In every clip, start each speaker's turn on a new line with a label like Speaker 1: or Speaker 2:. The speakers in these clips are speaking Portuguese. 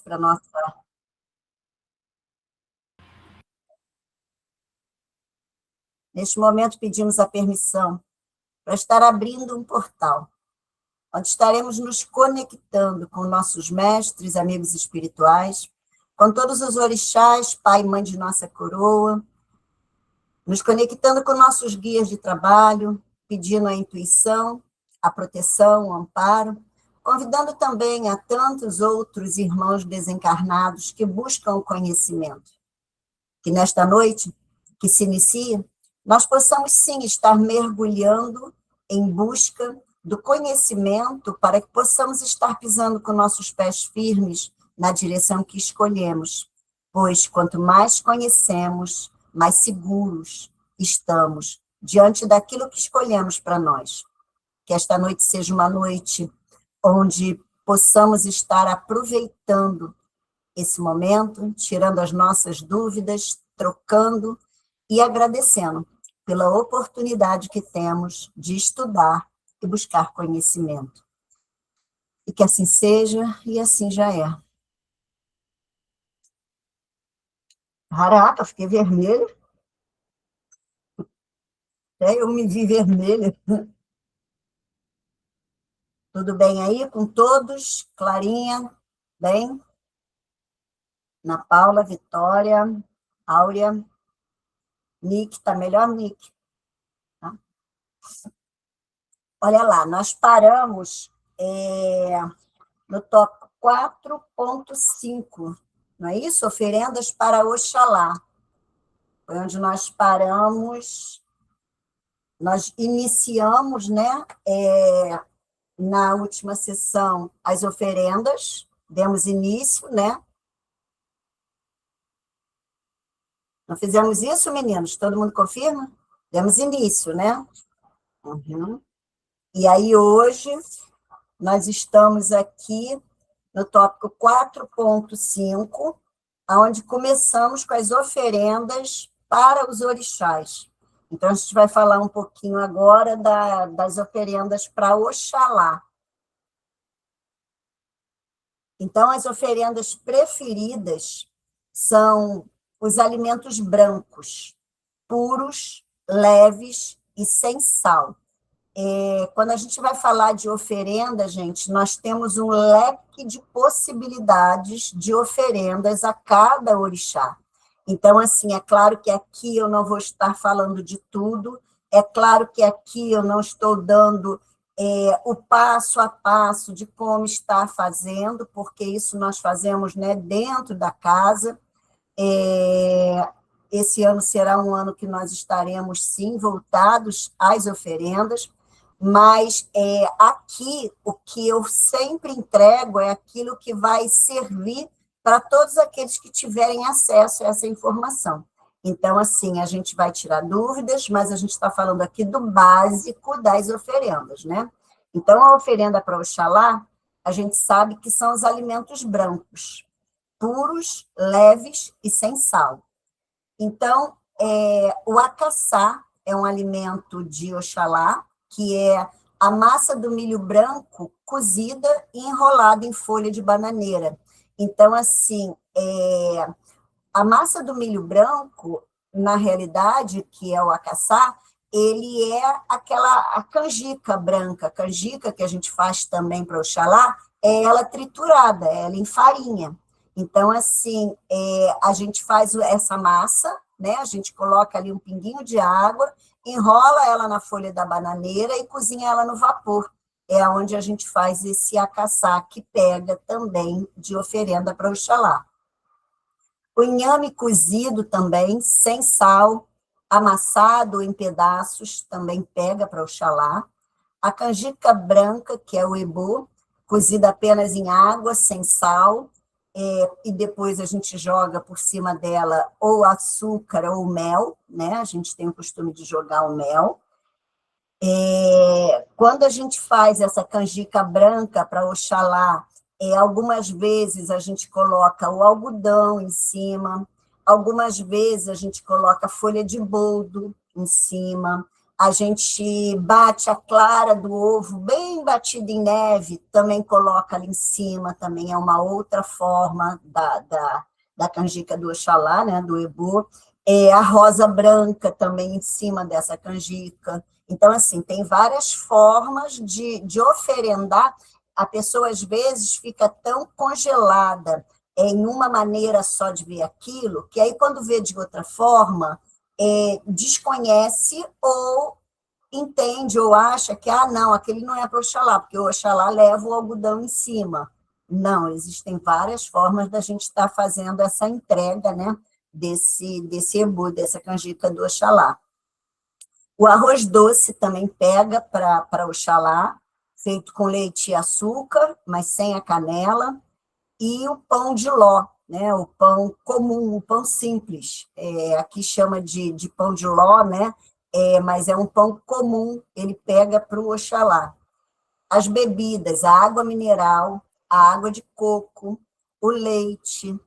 Speaker 1: para nossa... Neste momento, pedimos a permissão para estar abrindo um portal, onde estaremos nos conectando com nossos mestres, amigos espirituais, com todos os orixás, pai e mãe de nossa coroa, nos conectando com nossos guias de trabalho, pedindo a intuição, a proteção, o amparo, convidando também a tantos outros irmãos desencarnados que buscam o conhecimento. Que nesta noite, que se inicia, nós possamos sim estar mergulhando em busca do conhecimento para que possamos estar pisando com nossos pés firmes na direção que escolhemos, pois quanto mais conhecemos, mais seguros estamos diante daquilo que escolhemos para nós. Que esta noite seja uma noite onde possamos estar aproveitando esse momento, tirando as nossas dúvidas, trocando e agradecendo pela oportunidade que temos de estudar e buscar conhecimento. E que assim seja, e assim já é. Caraca, fiquei vermelha. Até eu me vi vermelha. Tudo bem aí com todos? Clarinha, bem? Ana Paula, Vitória, Áurea, Nick, tá melhor, Nick? Tá? Olha lá, nós paramos no tópico 4.5, não é isso? Oferendas para Oxalá. Foi onde nós paramos, nós iniciamos, né, na última sessão, as oferendas, demos início, né? Não fizemos isso, meninos? Todo mundo confirma? Demos início, né? Uhum. E aí, hoje, nós estamos aqui no tópico 4.5, onde começamos com as oferendas para os orixás. Então, a gente vai falar um pouquinho agora das oferendas para Oxalá. Então, as oferendas preferidas são os alimentos brancos, puros, leves e sem sal. Quando a gente vai falar de oferenda, gente, nós temos um leque de possibilidades de oferendas a cada orixá. Então, assim, é claro que aqui eu não vou estar falando de tudo, é claro que aqui eu não estou dando o passo a passo de como estar fazendo, porque isso nós fazemos, né, dentro da casa. Esse ano será um ano que nós estaremos, sim, voltados às oferendas, mas aqui o que eu sempre entrego é aquilo que vai servir para todos aqueles que tiverem acesso a essa informação. Então, assim, a gente vai tirar dúvidas, mas a gente está falando aqui do básico das oferendas, né? Então, a oferenda para Oxalá, a gente sabe que são os alimentos brancos, puros, leves e sem sal. Então, o acaçá é um alimento de Oxalá, que é a massa do milho branco cozida e enrolada em folha de bananeira. Então, assim, a massa do milho branco, na realidade, que é o acaçá, ele é a canjica branca, a canjica que a gente faz também para Oxalá, é ela triturada, é ela em farinha. Então, assim, a gente faz essa massa, né? A gente coloca ali um pinguinho de água, enrola ela na folha da bananeira e cozinha ela no vapor. É onde a gente faz esse acaçá, que pega também de oferenda para Oxalá. O inhame cozido também, sem sal, amassado em pedaços, também pega para Oxalá. A canjica branca, que é o ebô, cozida apenas em água, sem sal, e depois a gente joga por cima dela ou açúcar ou mel, né? A gente tem o costume de jogar o mel. Quando a gente faz essa canjica branca para Oxalá, algumas vezes a gente coloca o algodão em cima, algumas vezes a gente coloca folha de boldo em cima, A gente bate a clara do ovo bem batida em neve, também coloca ali em cima, também é uma outra forma da canjica do Oxalá, né, do Ebu. A rosa branca também em cima dessa canjica. Então, assim, tem várias formas de oferendar. A pessoa, às vezes, fica tão congelada em uma maneira só de ver aquilo, que aí, quando vê de outra forma, desconhece ou entende ou acha que, não, aquele não é para o Oxalá, porque o Oxalá leva o algodão em cima. Não, existem várias formas da gente estar fazendo essa entrega, né, desse Ebu, dessa canjica do Oxalá. O arroz doce também pega para Oxalá, feito com leite e açúcar, mas sem a canela, e o pão de ló, né, o pão comum, o pão simples. Aqui chama de pão de ló, né, mas é um pão comum, ele pega para o Oxalá. As bebidas, a água mineral, a água de coco, o leite,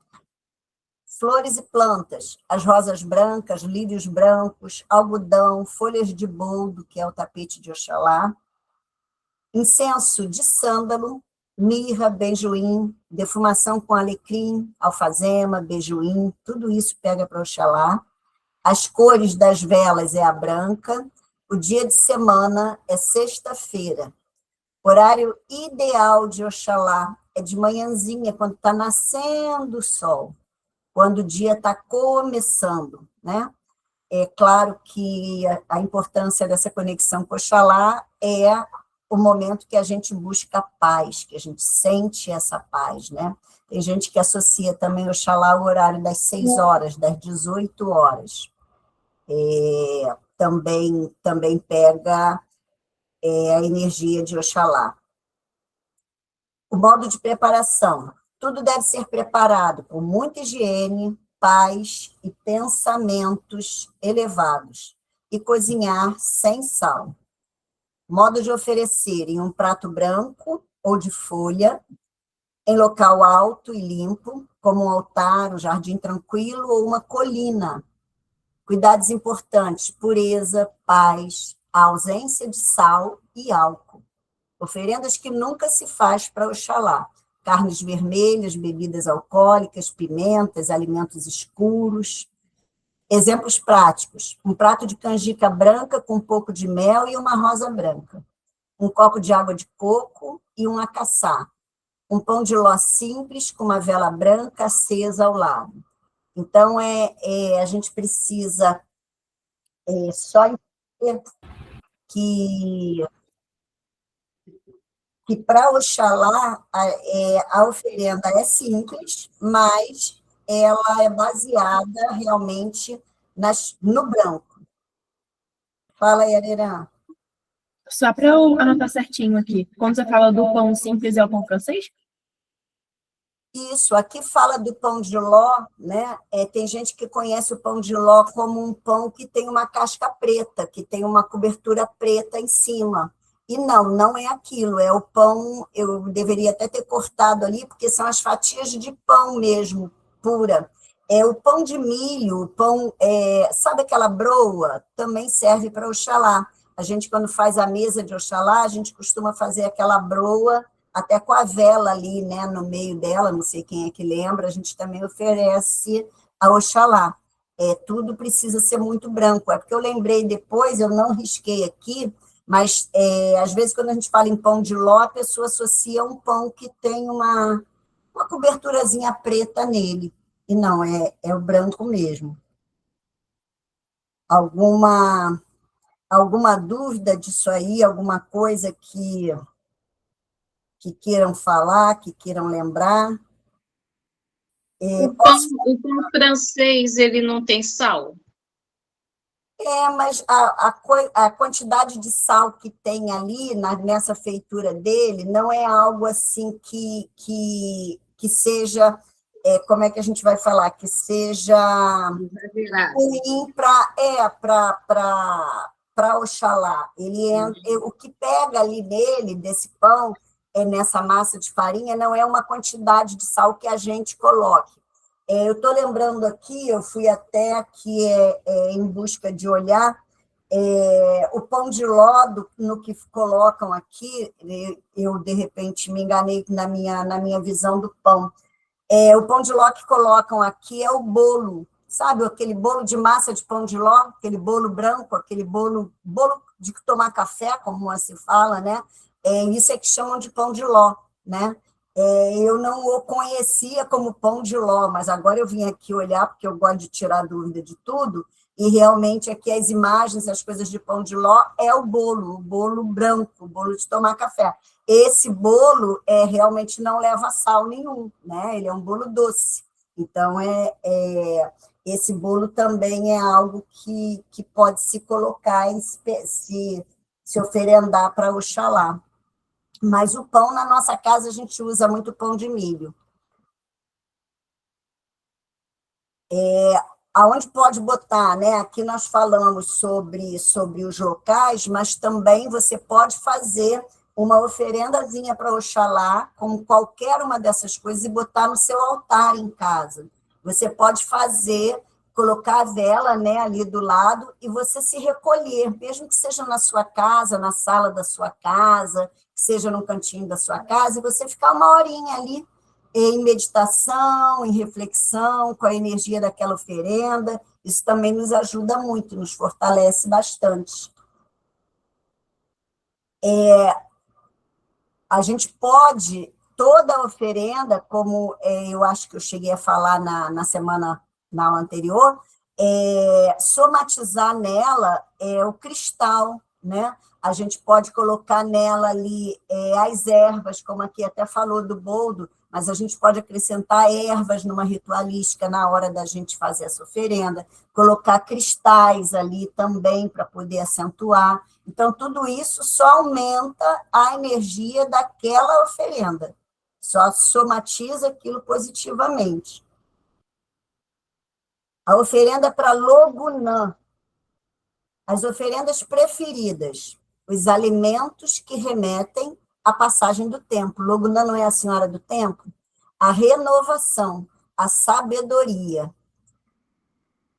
Speaker 1: flores e plantas, as rosas brancas, lírios brancos, algodão, folhas de boldo, que é o tapete de Oxalá, incenso de sândalo, mirra, benjoim, defumação com alecrim, alfazema, benjoim, tudo isso pega para Oxalá. As cores das velas é a branca, o dia de semana é sexta-feira. Horário ideal de Oxalá é de manhãzinha, quando está nascendo o sol, quando o dia está começando, né? É claro que a importância dessa conexão com Oxalá é o momento que a gente busca paz, que a gente sente essa paz, né? Tem gente que associa também Oxalá ao horário das 6 horas, das 18 horas. Também pega a energia de Oxalá. O modo de preparação. Tudo deve ser preparado com muita higiene, paz e pensamentos elevados, e cozinhar sem sal. Modo de oferecer em um prato branco ou de folha, em local alto e limpo, como um altar, um jardim tranquilo ou uma colina. Cuidados importantes: pureza, paz, a ausência de sal e álcool. Oferendas que nunca se faz para Oxalá: carnes vermelhas, bebidas alcoólicas, pimentas, alimentos escuros. Exemplos práticos: um prato de canjica branca com um pouco de mel e uma rosa branca, um copo de água de coco e um acaçá, um pão de ló simples com uma vela branca acesa ao lado. Então, a gente precisa só entender que para Oxalá a oferenda é simples, mas ela é baseada realmente no branco. Fala aí, Arerã.
Speaker 2: Só para eu anotar certinho aqui. Quando você fala do pão simples, é o pão francês?
Speaker 1: Isso, aqui fala do pão de ló, né? Tem gente que conhece o pão de ló como um pão que tem uma casca preta, que tem uma cobertura preta em cima. E não é aquilo, é o pão, eu deveria até ter cortado ali, porque são as fatias de pão mesmo, pura. O pão de milho, o pão, sabe aquela broa? Também serve para Oxalá. A gente, quando faz a mesa de Oxalá, a gente costuma fazer aquela broa, até com a vela ali, né, no meio dela, não sei quem é que lembra, a gente também oferece a Oxalá. Tudo precisa ser muito branco. É porque eu lembrei depois, eu não risquei aqui, mas às vezes quando a gente fala em pão de ló, a pessoa associa um pão que tem uma coberturazinha preta nele. E não, é o branco mesmo. Alguma dúvida disso aí? Alguma coisa que queiram falar, que queiram lembrar?
Speaker 3: O pão francês, ele não tem sal?
Speaker 1: Mas a quantidade de sal que tem ali nessa feitura dele não é algo assim que seja, como é que a gente vai falar, que seja ruim para Oxalá. O que pega ali nele, desse pão, nessa massa de farinha, não é uma quantidade de sal que a gente coloque. Eu estou lembrando aqui, eu fui até aqui em busca de olhar, O pão de ló, no que colocam aqui, eu, de repente, me enganei na minha visão do pão. O pão de ló que colocam aqui é o bolo, sabe? Aquele bolo de massa de pão de ló, aquele bolo branco, aquele bolo de tomar café, como se fala, né? Isso é que chamam de pão de ló, né? Eu não o conhecia como pão de ló, mas agora eu vim aqui olhar, porque eu gosto de tirar dúvida de tudo, e realmente aqui as imagens, as coisas de pão de ló, é o bolo branco, o bolo de tomar café. Esse bolo realmente não leva sal nenhum, né? Ele é um bolo doce. Então, esse bolo também é algo que pode se colocar, se oferendar para Oxalá. Mas o pão, na nossa casa, a gente usa muito pão de milho. Aonde pode botar, né? Aqui nós falamos sobre os locais, mas também você pode fazer uma oferendazinha para Oxalá, como qualquer uma dessas coisas, e botar no seu altar em casa. Você pode colocar a vela, né, ali do lado, e você se recolher, mesmo que seja na sua casa, na sala da sua casa, que seja no cantinho da sua casa, e você ficar uma horinha ali, em meditação, em reflexão, com a energia daquela oferenda. Isso também nos ajuda muito, nos fortalece bastante. A gente pode, toda a oferenda, como eu acho que eu cheguei a falar na aula anterior, somatizar nela o cristal, né? A gente pode colocar nela ali as ervas, como aqui até falou do boldo, mas a gente pode acrescentar ervas numa ritualística na hora da gente fazer essa oferenda, colocar cristais ali também para poder acentuar. Então, tudo isso só aumenta a energia daquela oferenda, só somatiza aquilo positivamente. A oferenda para Logunã. As oferendas preferidas, os alimentos que remetem à passagem do tempo. Logunã não é a senhora do tempo? A renovação, a sabedoria.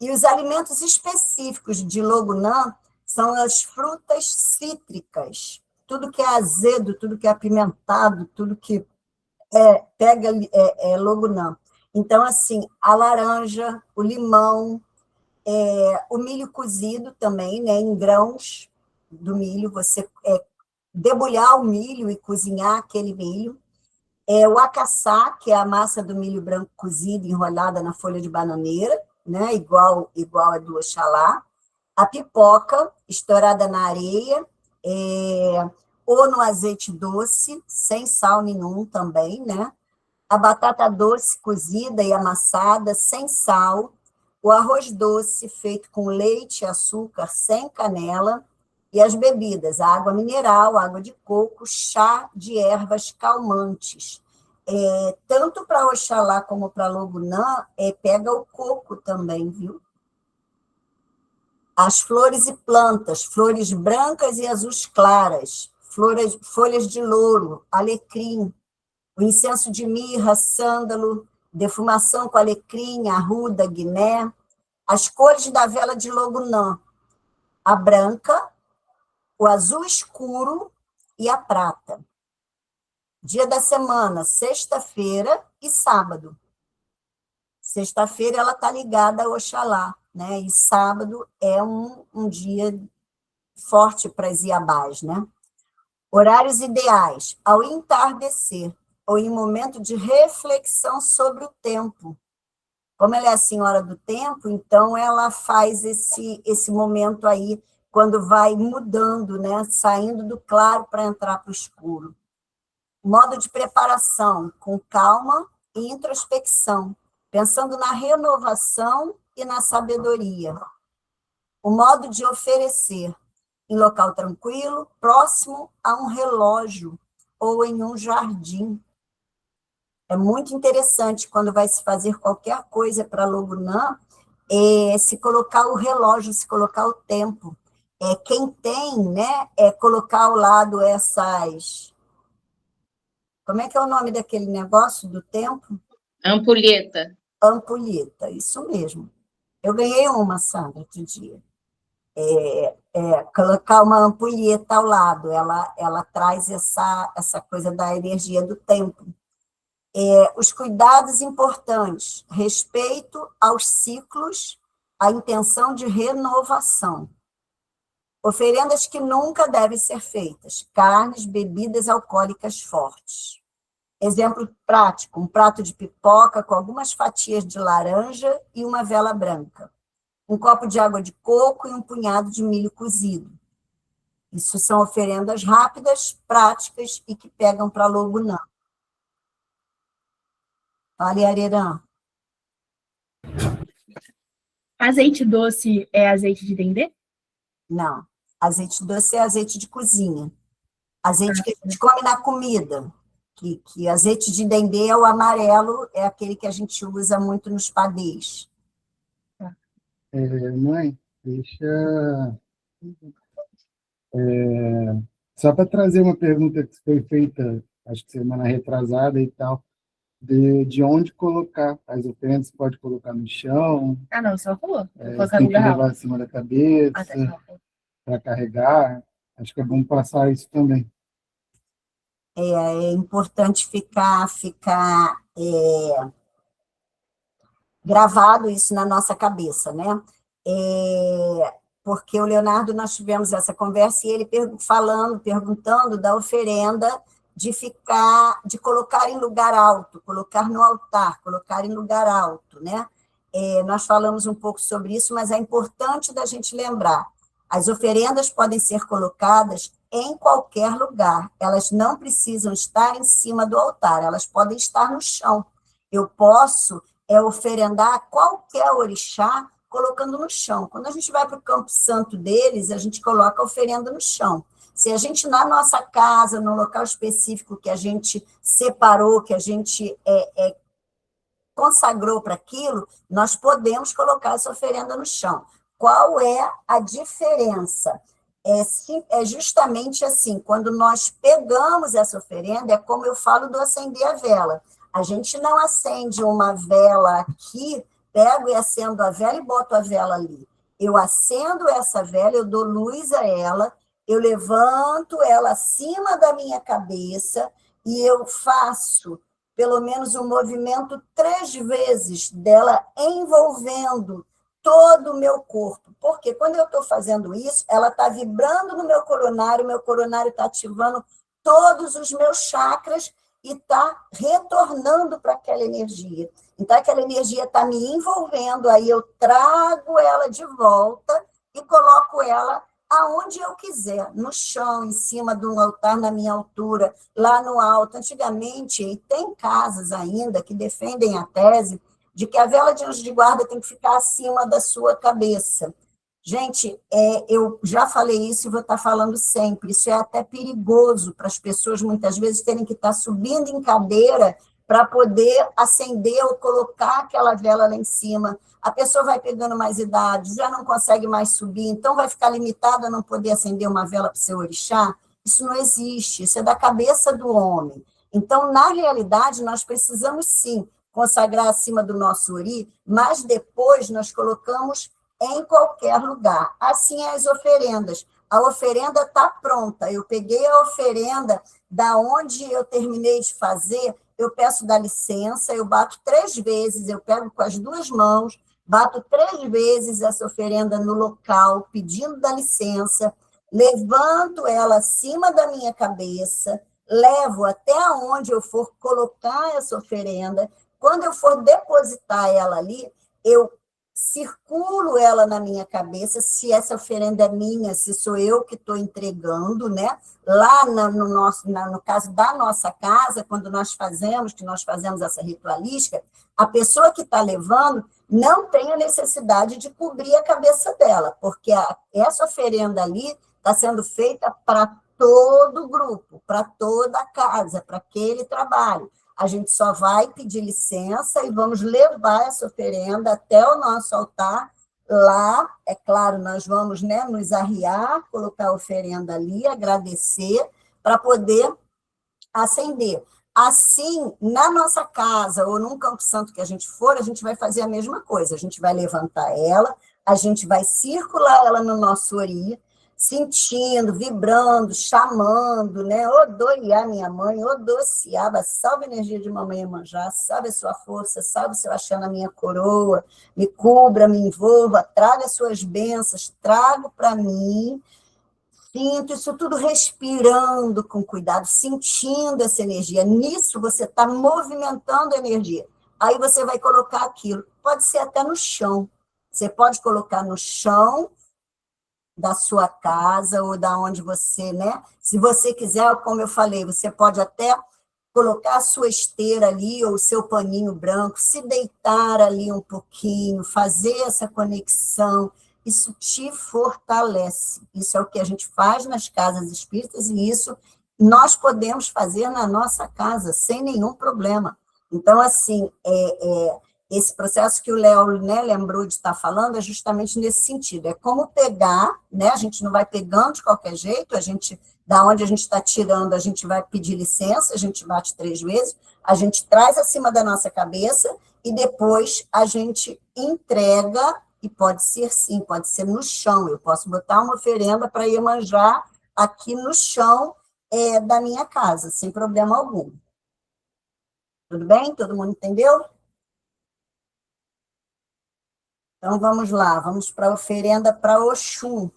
Speaker 1: E os alimentos específicos de Logunã são as frutas cítricas. Tudo que é azedo, tudo que é apimentado, tudo que pega Logunã. Então, assim, a laranja, o limão, o milho cozido também, né, em grãos do milho, você debulhar o milho e cozinhar aquele milho. O acaçá, que é a massa do milho branco cozido, enrolada na folha de bananeira, né, igual a do Oxalá. A pipoca, estourada na areia, ou no azeite doce, sem sal nenhum também, né? A batata doce cozida e amassada, sem sal, o arroz doce feito com leite e açúcar, sem canela, e as bebidas, a água mineral, água de coco, chá de ervas calmantes. Tanto para Oxalá como para Logunã, pega o coco também, viu? As flores e plantas, flores brancas e azuis claras, folhas de louro, alecrim, o incenso de mirra, sândalo, defumação com alecrim, arruda, guiné, as cores da vela de Logunã, a branca, o azul escuro e a prata. Dia da semana, sexta-feira e sábado. Sexta-feira ela está ligada ao Oxalá, né? E sábado é um dia forte para as iabás, né? Horários ideais, ao entardecer, ou em momento de reflexão sobre o tempo. Como ela é a senhora do tempo, então ela faz esse momento aí, quando vai mudando, né? Saindo do claro para entrar para o escuro. Modo de preparação, com calma e introspecção, pensando na renovação e na sabedoria. O modo de oferecer, em local tranquilo, próximo a um relógio ou em um jardim. É muito interessante quando vai se fazer qualquer coisa para Logunã, se colocar o relógio, se colocar o tempo. Quem tem, né, colocar ao lado essas... Como é que é o nome daquele negócio do tempo?
Speaker 3: Ampulheta.
Speaker 1: Ampulheta, isso mesmo. Eu ganhei uma, Sandra, outro dia. Colocar uma ampulheta ao lado, ela traz essa coisa da energia do tempo. Os cuidados importantes, respeito aos ciclos, a intenção de renovação. Oferendas que nunca devem ser feitas, carnes, bebidas alcoólicas fortes. Exemplo prático, um prato de pipoca com algumas fatias de laranja e uma vela branca. Um copo de água de coco e um punhado de milho cozido. Isso são oferendas rápidas, práticas e que pegam para Logunã. Fale, Arerã.
Speaker 2: Azeite doce é azeite de dendê?
Speaker 1: Não. Azeite doce é azeite de cozinha. Azeite que a gente come na comida. Que azeite de dendê é o amarelo, é aquele que a gente usa muito nos padês.
Speaker 4: Mãe, deixa. Só para trazer uma pergunta que foi feita, acho que semana retrasada e tal, de onde colocar as oferendas, pode colocar no chão,
Speaker 2: Ah, não, só falou. Vou colocar
Speaker 4: tem
Speaker 2: no
Speaker 4: que levar
Speaker 2: garrafa.
Speaker 4: acima da cabeça, para carregar. Acho que é bom passar isso também.
Speaker 1: É importante ficar gravado isso na nossa cabeça, né? Porque o Leonardo, nós tivemos essa conversa e ele perguntando da oferenda de colocar em lugar alto, colocar no altar, colocar em lugar alto, né? Nós falamos um pouco sobre isso, mas é importante da gente lembrar, as oferendas podem ser colocadas em qualquer lugar, elas não precisam estar em cima do altar, elas podem estar no chão. Eu posso oferendar qualquer orixá colocando no chão. Quando a gente vai para o campo santo deles, a gente coloca a oferenda no chão. Se a gente, na nossa casa, no local específico que a gente separou, que a gente consagrou para aquilo, nós podemos colocar essa oferenda no chão. Qual é a diferença? É justamente assim, quando nós pegamos essa oferenda, é como eu falo do acender a vela. A gente não acende uma vela aqui, pego e acendo a vela e boto a vela ali. Eu acendo essa vela, eu dou luz a ela, eu levanto ela acima da minha cabeça e eu faço pelo menos um movimento 3 vezes dela envolvendo todo o meu corpo. Porque quando eu estou fazendo isso, ela está vibrando no meu coronário está ativando todos os meus chakras e está retornando para aquela energia. Então, aquela energia está me envolvendo, aí eu trago ela de volta e coloco ela aonde eu quiser, no chão, em cima de um altar na minha altura, lá no alto. Antigamente, e tem casas ainda que defendem a tese de que a vela de anjo de guarda tem que ficar acima da sua cabeça. Gente, eu já falei isso e vou estar falando sempre, isso é até perigoso para as pessoas, muitas vezes, terem que estar subindo em cadeira para poder acender ou colocar aquela vela lá em cima. A pessoa vai pegando mais idade, já não consegue mais subir, então vai ficar limitada a não poder acender uma vela para o seu orixá. Isso não existe, isso é da cabeça do homem. Então, na realidade, nós precisamos, sim, consagrar acima do nosso ori, mas depois nós colocamos em qualquer lugar. Assim as oferendas. A oferenda está pronta. Eu peguei a oferenda da onde eu terminei de fazer, eu peço dá licença, eu bato 3 vezes, eu pego com as 2 mãos, bato 3 vezes essa oferenda no local, pedindo dá licença, levanto ela acima da minha cabeça, levo até onde eu for colocar essa oferenda. Quando eu for depositar ela ali, eu circulo ela na minha cabeça, se essa oferenda é minha, se sou eu que estou entregando, né? Lá no caso da nossa casa, quando nós fazemos essa ritualística, a pessoa que está levando não tem a necessidade de cobrir a cabeça dela, porque essa oferenda ali está sendo feita para todo o grupo, para toda a casa, para aquele trabalho. A gente só vai pedir licença e vamos levar essa oferenda até o nosso altar. Lá, é claro, nós vamos, né, nos arriar, colocar a oferenda ali, agradecer, para poder acender. Assim, na nossa casa ou num campo santo que a gente for, a gente vai fazer a mesma coisa. A gente vai levantar ela, a gente vai circular ela no nosso ori, sentindo, vibrando, chamando, né? Odoiá, minha mãe, Odociaba, salve a energia de mamãe Iemanjá, salve a sua força, salve o seu axé na minha coroa, me cubra, me envolva, traga as suas bênçãos, trago para mim, sinto isso tudo respirando com cuidado, sentindo essa energia. Nisso você está movimentando a energia. Aí você vai colocar aquilo, pode ser até no chão. Você pode colocar no chão da sua casa ou da onde você, né? Se você quiser, como eu falei, você pode até colocar a sua esteira ali ou o seu paninho branco, se deitar ali um pouquinho, fazer essa conexão, isso te fortalece. Isso é o que a gente faz nas casas espíritas e isso nós podemos fazer na nossa casa sem nenhum problema. Então, assim, esse processo que o Léo, né, lembrou de estar falando é justamente nesse sentido. É como pegar, né, a gente não vai pegando de qualquer jeito, a gente, da onde a gente está tirando, a gente vai pedir licença, a gente bate 3 vezes, a gente traz acima da nossa cabeça e depois a gente entrega, e pode ser sim, pode ser no chão. Eu posso botar uma oferenda para Iemanjá aqui no chão da minha casa, sem problema algum. Tudo bem? Todo mundo entendeu? Então, vamos lá, vamos para a oferenda para Oxum.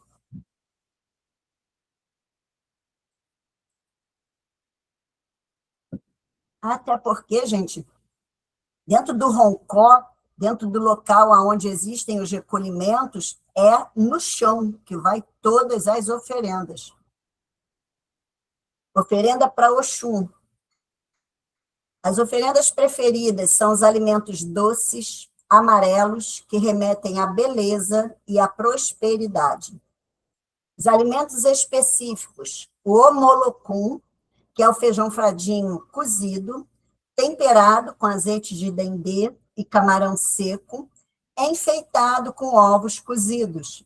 Speaker 1: Até porque, gente, dentro do roncó, dentro do local onde existem os recolhimentos, é no chão que vai todas as oferendas. Oferenda para Oxum. As oferendas preferidas são os alimentos doces, amarelos, que remetem à beleza e à prosperidade. Os alimentos específicos, o homolocum, que é o feijão fradinho cozido, temperado com azeite de dendê e camarão seco, enfeitado com ovos cozidos.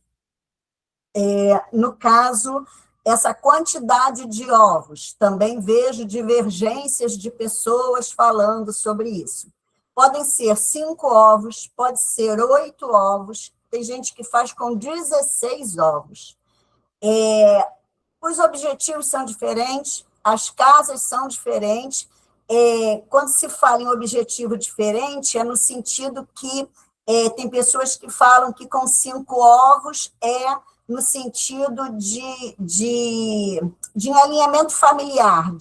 Speaker 1: No caso, essa quantidade de ovos, também vejo divergências de pessoas falando sobre isso. Podem ser 5 ovos, pode ser 8 ovos, tem gente que faz com 16 ovos. Os objetivos são diferentes, as casas são diferentes. Quando se fala em objetivo diferente, é no sentido que tem pessoas que falam que com 5 ovos no sentido de alinhamento familiar,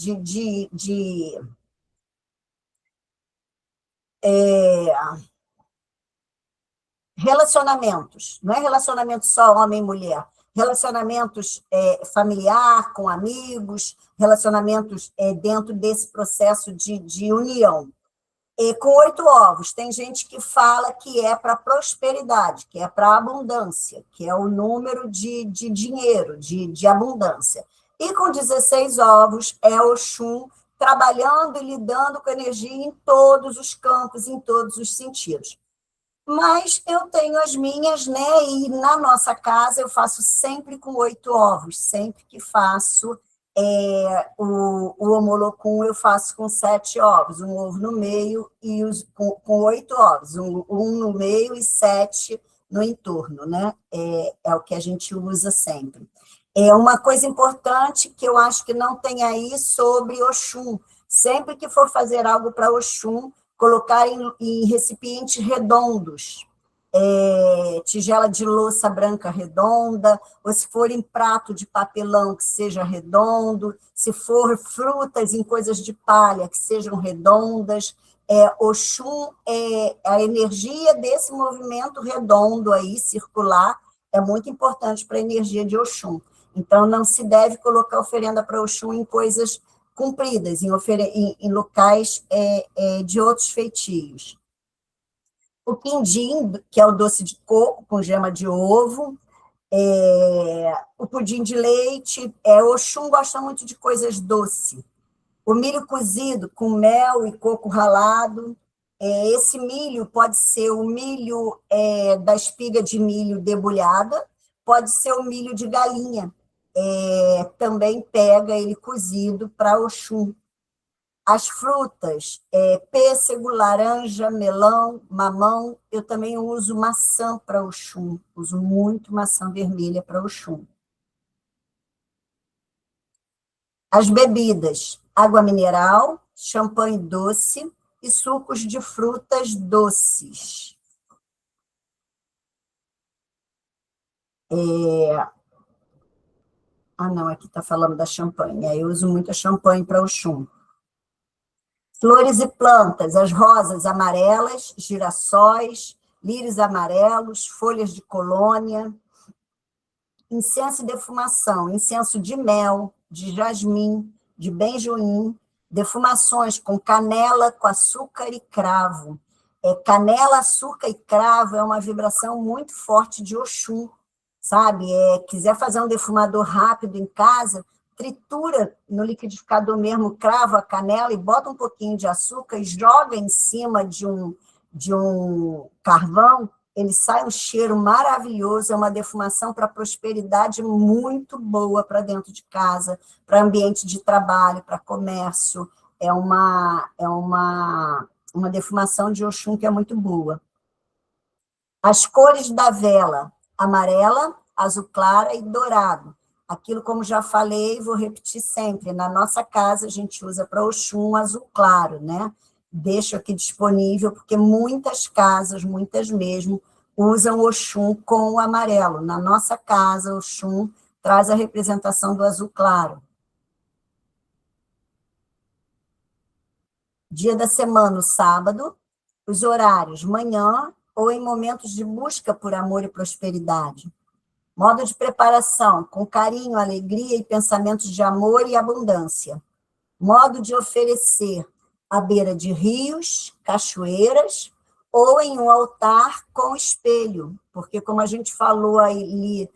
Speaker 1: relacionamentos, não é relacionamento só homem e mulher, relacionamentos familiar, com amigos, relacionamentos dentro desse processo de união. Com 8 ovos, tem gente que fala que é para prosperidade, que é para abundância, que é o número de dinheiro, de abundância. E com 16 ovos, é Oxum trabalhando e lidando com energia em todos os campos, em todos os sentidos. Mas eu tenho as minhas, né? E na nossa casa eu faço sempre com 8 ovos, sempre que faço o homolocum eu faço com 7 ovos, um ovo no meio e com 8 ovos, um no meio e 7 no entorno, né? É o que a gente usa sempre. Uma coisa importante que eu acho que não tem aí sobre Oxum, sempre que for fazer algo para Oxum, colocar em recipientes redondos, tigela de louça branca redonda, ou se for em prato de papelão que seja redondo, se for frutas em coisas de palha que sejam redondas. Oxum, a energia desse movimento redondo aí, circular, é muito importante para a energia de Oxum. Então, não se deve colocar oferenda para Oxum em coisas compridas, em locais de outros feitios. O quindim, que é o doce de coco com gema de ovo, o pudim de leite, Oxum gosta muito de coisas doces. O milho cozido com mel e coco ralado, esse milho pode ser o milho da espiga de milho debulhada, pode ser o milho de galinha, também pega ele cozido para Oxum. As frutas, pêssego, laranja, melão, mamão, eu também uso maçã para Oxum, uso muito maçã vermelha para Oxum. As bebidas, água mineral, champanhe doce e sucos de frutas doces. Não, aqui está falando da champanhe. Eu uso muito a champanhe para Oxum. Flores e plantas, as rosas amarelas, girassóis, lírios amarelos, folhas de colônia. Incenso e defumação, incenso de mel, de jasmim, de benjoim, defumações com canela, com açúcar e cravo. Canela, açúcar e cravo é uma vibração muito forte de Oxum, sabe? Quiser fazer um defumador rápido em casa, tritura no liquidificador mesmo, crava a canela e bota um pouquinho de açúcar e joga em cima de um carvão, ele sai um cheiro maravilhoso, é uma defumação para prosperidade muito boa para dentro de casa, para ambiente de trabalho, para comércio, é uma defumação de Oxum que é muito boa. As cores da vela, amarela, azul clara e dourado. Aquilo, como já falei, vou repetir sempre, na nossa casa a gente usa para Oxum azul claro, né? Deixo aqui disponível, porque muitas casas, muitas mesmo, usam Oxum com o amarelo. Na nossa casa, Oxum traz a representação do azul claro. Dia da semana, o sábado, os horários, manhã ou em momentos de busca por amor e prosperidade. Modo de preparação, com carinho, alegria e pensamentos de amor e abundância. Modo de oferecer, à beira de rios, cachoeiras, ou em um altar com espelho, porque, como a gente falou ali,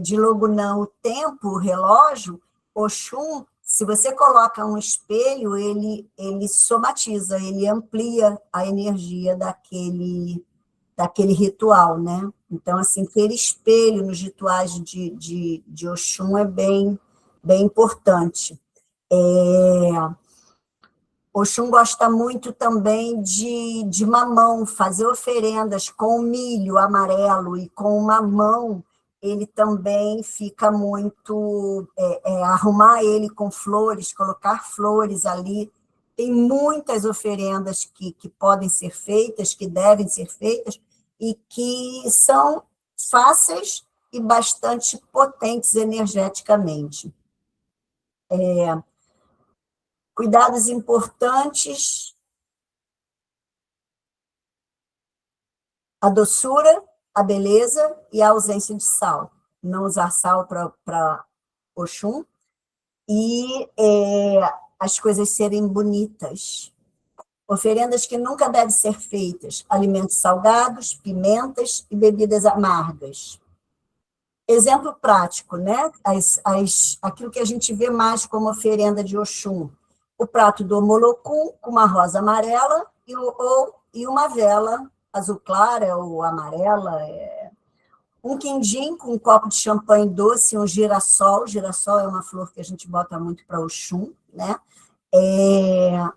Speaker 1: de Logunã, o tempo, o relógio, Oxum, se você coloca um espelho, ele somatiza, ele amplia a energia daquele ritual, né? Então, assim, ter espelho nos rituais de Oxum é bem importante. Oxum gosta muito também de mamão, fazer oferendas com milho amarelo e com mamão, ele também fica muito... arrumar ele com flores, colocar flores ali. Tem muitas oferendas que podem ser feitas, que devem ser feitas, e que são fáceis e bastante potentes energeticamente. Cuidados importantes: a doçura, a beleza e a ausência de sal. Não usar sal para Oxum. E as coisas serem bonitas. Oferendas que nunca devem ser feitas: alimentos salgados, pimentas e bebidas amargas. Exemplo prático, né? Aquilo que a gente vê mais como oferenda de Oxum: o prato do Omolocum, com uma rosa amarela e uma vela azul clara ou amarela, um quindim com um copo de champanhe doce e um girassol. Girassol é uma flor que a gente bota muito para Oxum, né?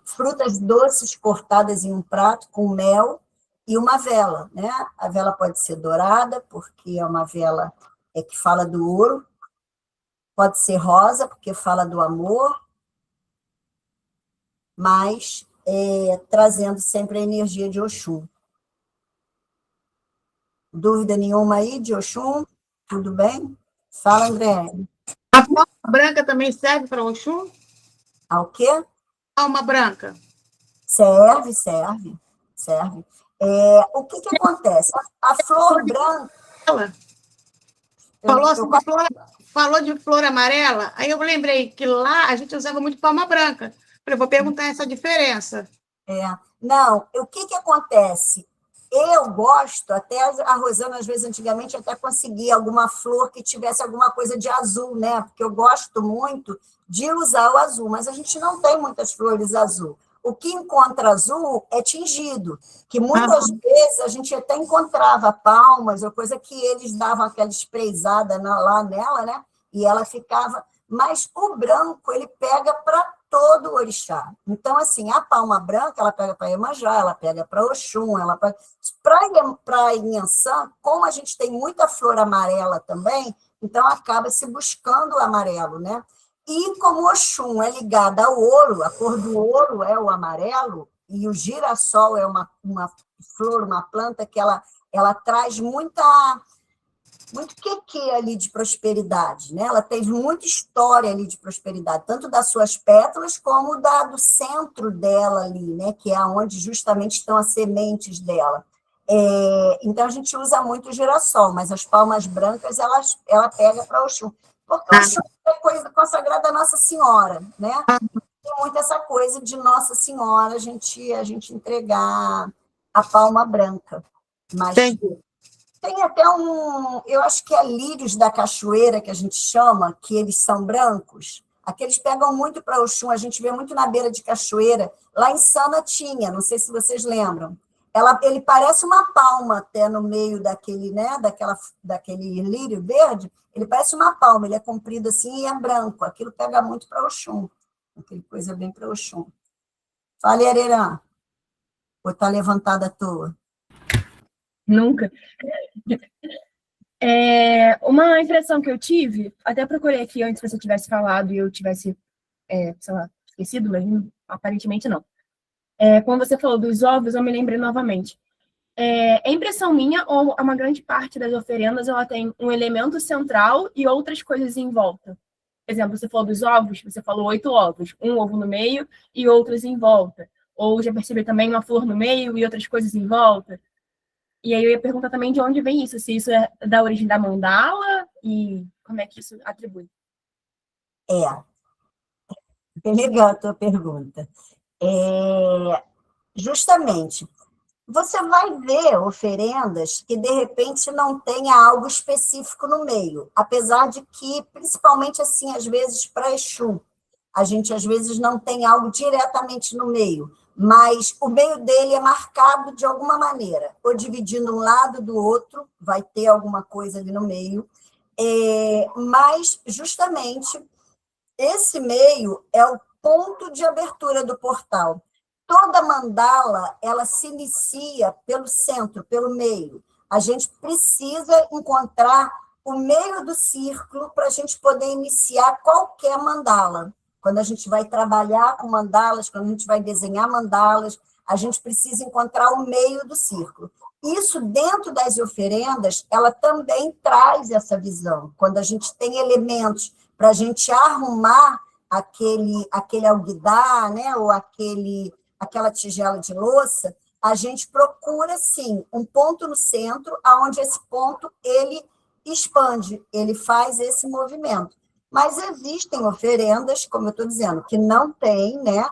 Speaker 1: Frutas doces cortadas em um prato com mel e uma vela, né? A vela pode ser dourada, porque é uma vela que fala do ouro, pode ser rosa, porque fala do amor, mas trazendo sempre a energia de Oxum. Dúvida nenhuma aí de Oxum? Tudo bem? Fala, André.
Speaker 5: A palma branca também serve para Oxum?
Speaker 1: O quê?
Speaker 5: Palma branca.
Speaker 1: Serve. O que acontece? A flor branca...
Speaker 5: Falou de flor amarela, aí eu lembrei que lá a gente usava muito palma branca. Eu vou perguntar essa diferença.
Speaker 1: Não, o que acontece? Eu gosto, até a Rosana, às vezes, antigamente, até conseguia alguma flor que tivesse alguma coisa de azul, né? Porque eu gosto muito de usar o azul, mas a gente não tem muitas flores azul. O que encontra azul é tingido, que muitas vezes a gente até encontrava palmas, ou coisa que eles davam aquela sprayzada lá nela, né? E ela ficava... Mas o branco, ele pega para todo o orixá. Então, assim, a palma branca, ela pega para Iemanjá, ela pega para Oxum, ela pega... Para Inhansã, como a gente tem muita flor amarela também, então acaba se buscando o amarelo, né? E como Oxum é ligada ao ouro, a cor do ouro é o amarelo, e o girassol é uma flor, uma planta que ela traz muito quequê ali de prosperidade, né? Ela teve muita história ali de prosperidade, tanto das suas pétalas como do centro dela ali, né? Que é onde justamente estão as sementes dela. Então, a gente usa muito o girassol, mas as palmas brancas, ela pega para Oxum. Porque Oxum é coisa consagrada a Nossa Senhora, né? Tem muito essa coisa de Nossa Senhora, a gente entregar a palma branca. Mas tem até eu acho que é lírios da cachoeira, que a gente chama, que eles são brancos. Aqueles pegam muito para Oxum, a gente vê muito na beira de cachoeira. Lá em Sana tinha, não sei se vocês lembram. Ele parece uma palma até no meio daquele, né, daquele lírio verde, ele parece uma palma, ele é comprido assim e é branco. Aquilo pega muito para Oxum. Aquela coisa bem para Oxum. Fala, Arerã. Ou está levantada à toa?
Speaker 2: Nunca. Uma impressão que eu tive, até procurei aqui antes que você tivesse falado e eu tivesse, sei lá, esquecido, mas aparentemente não. Quando você falou dos ovos, eu me lembrei novamente. É impressão minha ou uma grande parte das oferendas ela tem um elemento central e outras coisas em volta? Por exemplo, você falou dos ovos, você falou 8 ovos, um ovo no meio e outros em volta. Ou já percebi também uma flor no meio e outras coisas em volta. E aí eu ia perguntar também de onde vem isso, se isso é da origem da mandala e como é que isso atribui.
Speaker 1: Bem legal a tua pergunta. Justamente, você vai ver oferendas que, de repente, não tenha algo específico no meio, apesar de que, principalmente assim, às vezes, para Exu, a gente, às vezes, não tem algo diretamente no meio, mas o meio dele é marcado de alguma maneira, ou dividindo um lado do outro, vai ter alguma coisa ali no meio, mas, justamente, esse meio é o ponto de abertura do portal. Toda mandala, ela se inicia pelo centro, pelo meio. A gente precisa encontrar o meio do círculo para a gente poder iniciar qualquer mandala. Quando a gente vai trabalhar com mandalas, quando a gente vai desenhar mandalas, a gente precisa encontrar o meio do círculo. Isso, dentro das oferendas, ela também traz essa visão. Quando a gente tem elementos para a gente arrumar aquele alguidar, né, ou aquela tigela de louça, a gente procura, sim, um ponto no centro, onde esse ponto ele expande, ele faz esse movimento. Mas existem oferendas, como eu estou dizendo, que não tem, né?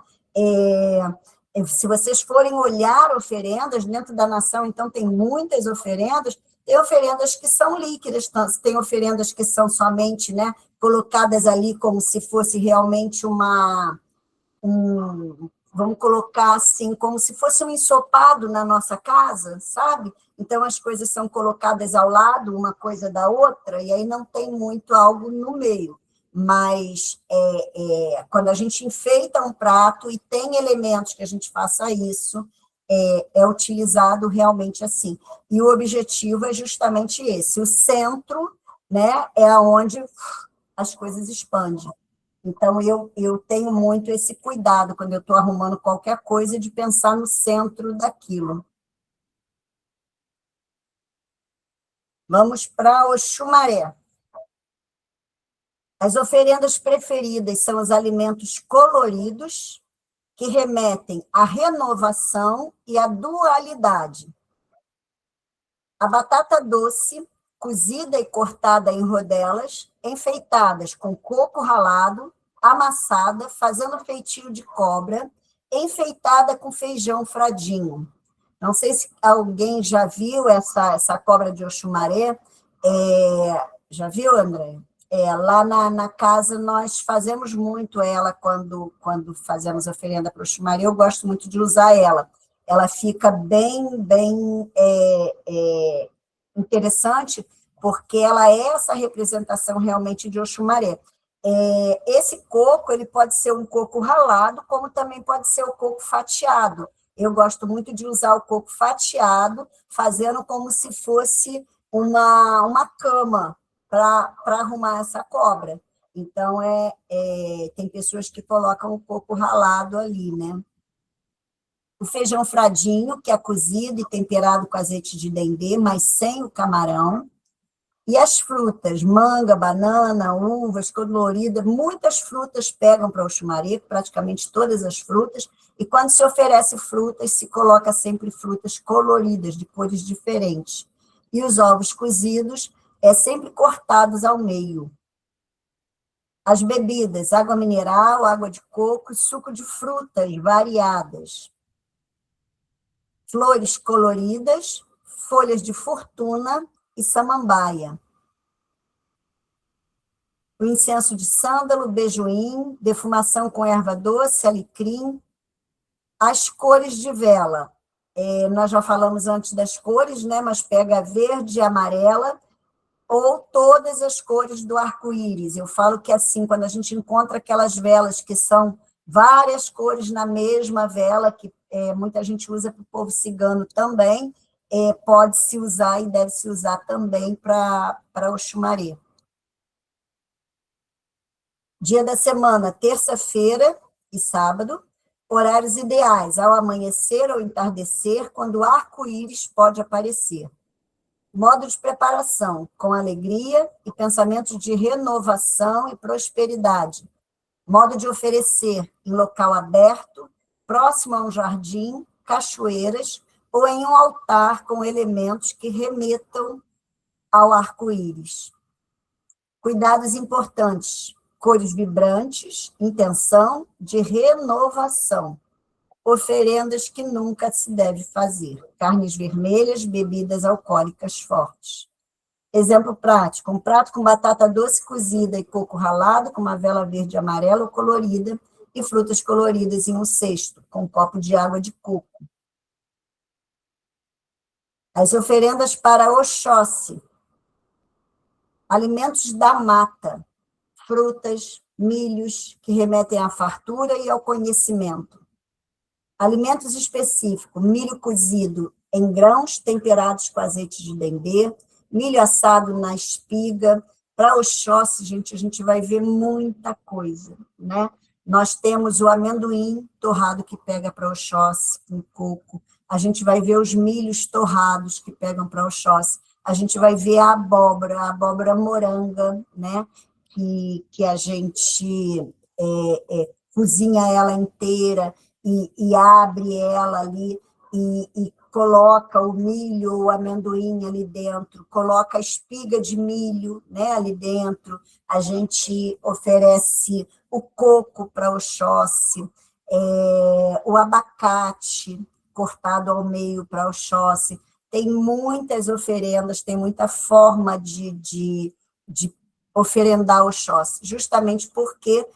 Speaker 1: Se vocês forem olhar oferendas dentro da nação, então tem muitas oferendas, tem oferendas que são líquidas, tem oferendas que são somente, né, colocadas ali como se fosse realmente vamos colocar assim, como se fosse um ensopado na nossa casa, sabe? Então, as coisas são colocadas ao lado, uma coisa da outra, e aí não tem muito algo no meio. Mas, quando a gente enfeita um prato e tem elementos que a gente faça isso, é utilizado realmente assim. E o objetivo é justamente esse. O centro, né, é onde as coisas expandem. Então, eu tenho muito esse cuidado, quando eu estou arrumando qualquer coisa, de pensar no centro daquilo. Vamos para Oxumaré. As oferendas preferidas são os alimentos coloridos, que remetem à renovação e à dualidade. A batata doce, cozida e cortada em rodelas, enfeitadas com coco ralado, amassada, fazendo feitio de cobra, enfeitada com feijão fradinho. Não sei se alguém já viu essa cobra de Oxumaré. Já viu, André? Lá na casa nós fazemos muito ela quando fazemos oferenda para Oxumaré. Eu gosto muito de usar ela. Ela fica bem interessante, porque ela é essa representação realmente de Oxumaré. Esse coco, ele pode ser um coco ralado, como também pode ser o coco fatiado. Eu gosto muito de usar o coco fatiado, fazendo como se fosse uma cama para arrumar essa cobra. Então, tem pessoas que colocam o coco ralado ali, né? O feijão fradinho, que é cozido e temperado com azeite de dendê, mas sem o camarão. E as frutas, manga, banana, uvas, coloridas, muitas frutas pegam para o chumareco, praticamente todas as frutas, e quando se oferece frutas, se coloca sempre frutas coloridas, de cores diferentes. E os ovos cozidos sempre cortados ao meio. As bebidas, água mineral, água de coco e suco de frutas variadas. Flores coloridas, folhas de fortuna e samambaia. O incenso de sândalo, beijoim, defumação com erva doce, alecrim. As cores de vela. Nós já falamos antes das cores, né? Mas pega verde e amarela, ou todas as cores do arco-íris. Eu falo que, assim, quando a gente encontra aquelas velas que são várias cores na mesma vela, que muita gente usa para o povo cigano também, pode-se usar e deve-se usar também para Oxumaré. Dia da semana, terça-feira e sábado, horários ideais, ao amanhecer ou entardecer, quando o arco-íris pode aparecer. Modo de preparação, com alegria e pensamentos de renovação e prosperidade. Modo de oferecer, em local aberto, próximo a um jardim, cachoeiras, ou em um altar com elementos que remetam ao arco-íris. Cuidados importantes: cores vibrantes, intenção de renovação. Oferendas que nunca se deve fazer. Carnes vermelhas, bebidas alcoólicas fortes. Exemplo prático: um prato com batata doce cozida e coco ralado, com uma vela verde e amarela ou colorida, e frutas coloridas em um cesto, com um copo de água de coco. As oferendas para Oxóssi. Alimentos da mata. Frutas, milhos, que remetem à fartura e ao conhecimento. Alimentos específicos: milho cozido em grãos temperados com azeite de dendê, milho assado na espiga. Para Oxóssi, gente, a gente vai ver muita coisa, né? Nós temos o amendoim torrado que pega para Oxóssi, com coco. A gente vai ver os milhos torrados que pegam para Oxóssi. A gente vai ver a abóbora moranga, né? Que a gente cozinha ela inteira e abre ela ali e coloca o milho, o amendoim ali dentro, coloca a espiga de milho, né, ali dentro. A gente oferece o coco para Oxóssi, o abacate cortado ao meio para Oxóssi. Tem muitas oferendas, tem muita forma de oferendar Oxóssi, justamente porque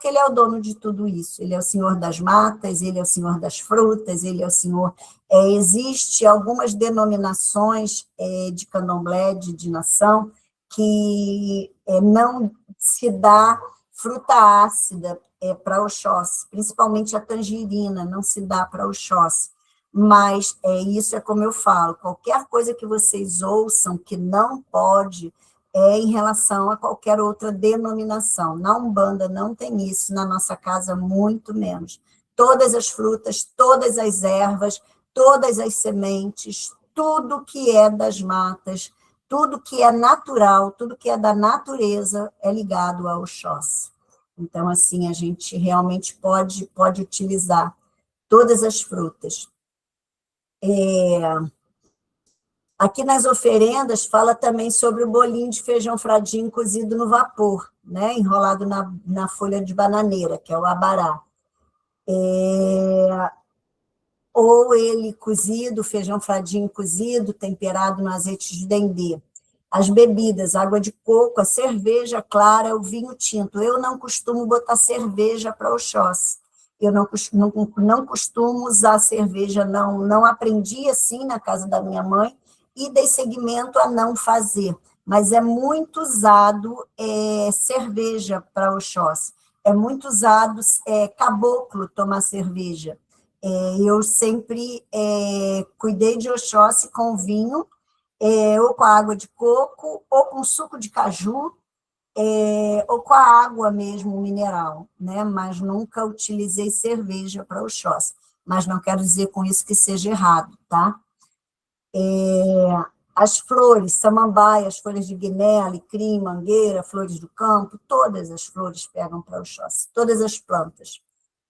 Speaker 1: ele é o dono de tudo isso. Ele é o senhor das matas, ele é o senhor das frutas, ele é o senhor... existe algumas denominações de candomblé, de dinação, que não se dá fruta ácida para Oxóssi, principalmente a tangerina, não se dá para Oxóssi. Mas isso é como eu falo, qualquer coisa que vocês ouçam que não pode... em relação a qualquer outra denominação. Na Umbanda não tem isso, na nossa casa muito menos. Todas as frutas, todas as ervas, todas as sementes, tudo que é das matas, tudo que é natural, tudo que é da natureza é ligado ao Oxóssi. Então, assim, a gente realmente pode utilizar todas as frutas. Aqui nas oferendas fala também sobre o bolinho de feijão fradinho cozido no vapor, né? Enrolado na folha de bananeira, que é o abará. Ou ele cozido, feijão fradinho cozido, temperado no azeite de dendê. As bebidas, água de coco, a cerveja clara, o vinho tinto. Eu não costumo botar cerveja para Oxóssi. Eu não costumo usar cerveja, não aprendi assim na casa da minha mãe, e dei seguimento a não fazer, mas é muito usado cerveja para Oxóssi, é muito usado caboclo tomar cerveja. Eu sempre cuidei de Oxóssi com vinho, ou com água de coco, ou com suco de caju, ou com a água mesmo, mineral, né? Mas nunca utilizei cerveja para Oxóssi. Mas não quero dizer com isso que seja errado, tá? As flores, samambaia, as folhas de guiné, alecrim, mangueira, flores do campo, todas as flores pegam para Oxóssi, todas as plantas.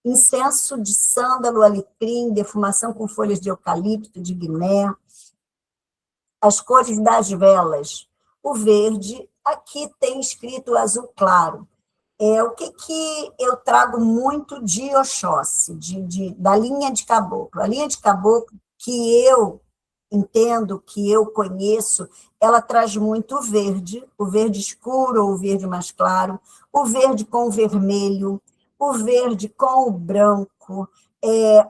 Speaker 1: Incenso de sândalo, alecrim, defumação com folhas de eucalipto, de guiné. As cores das velas, o verde, aqui tem escrito azul claro. O que eu trago muito de Oxóssi, da linha de caboclo? A linha de caboclo que eu entendo, que eu conheço, ela traz muito o verde escuro ou o verde mais claro, o verde com o vermelho, o verde com o branco,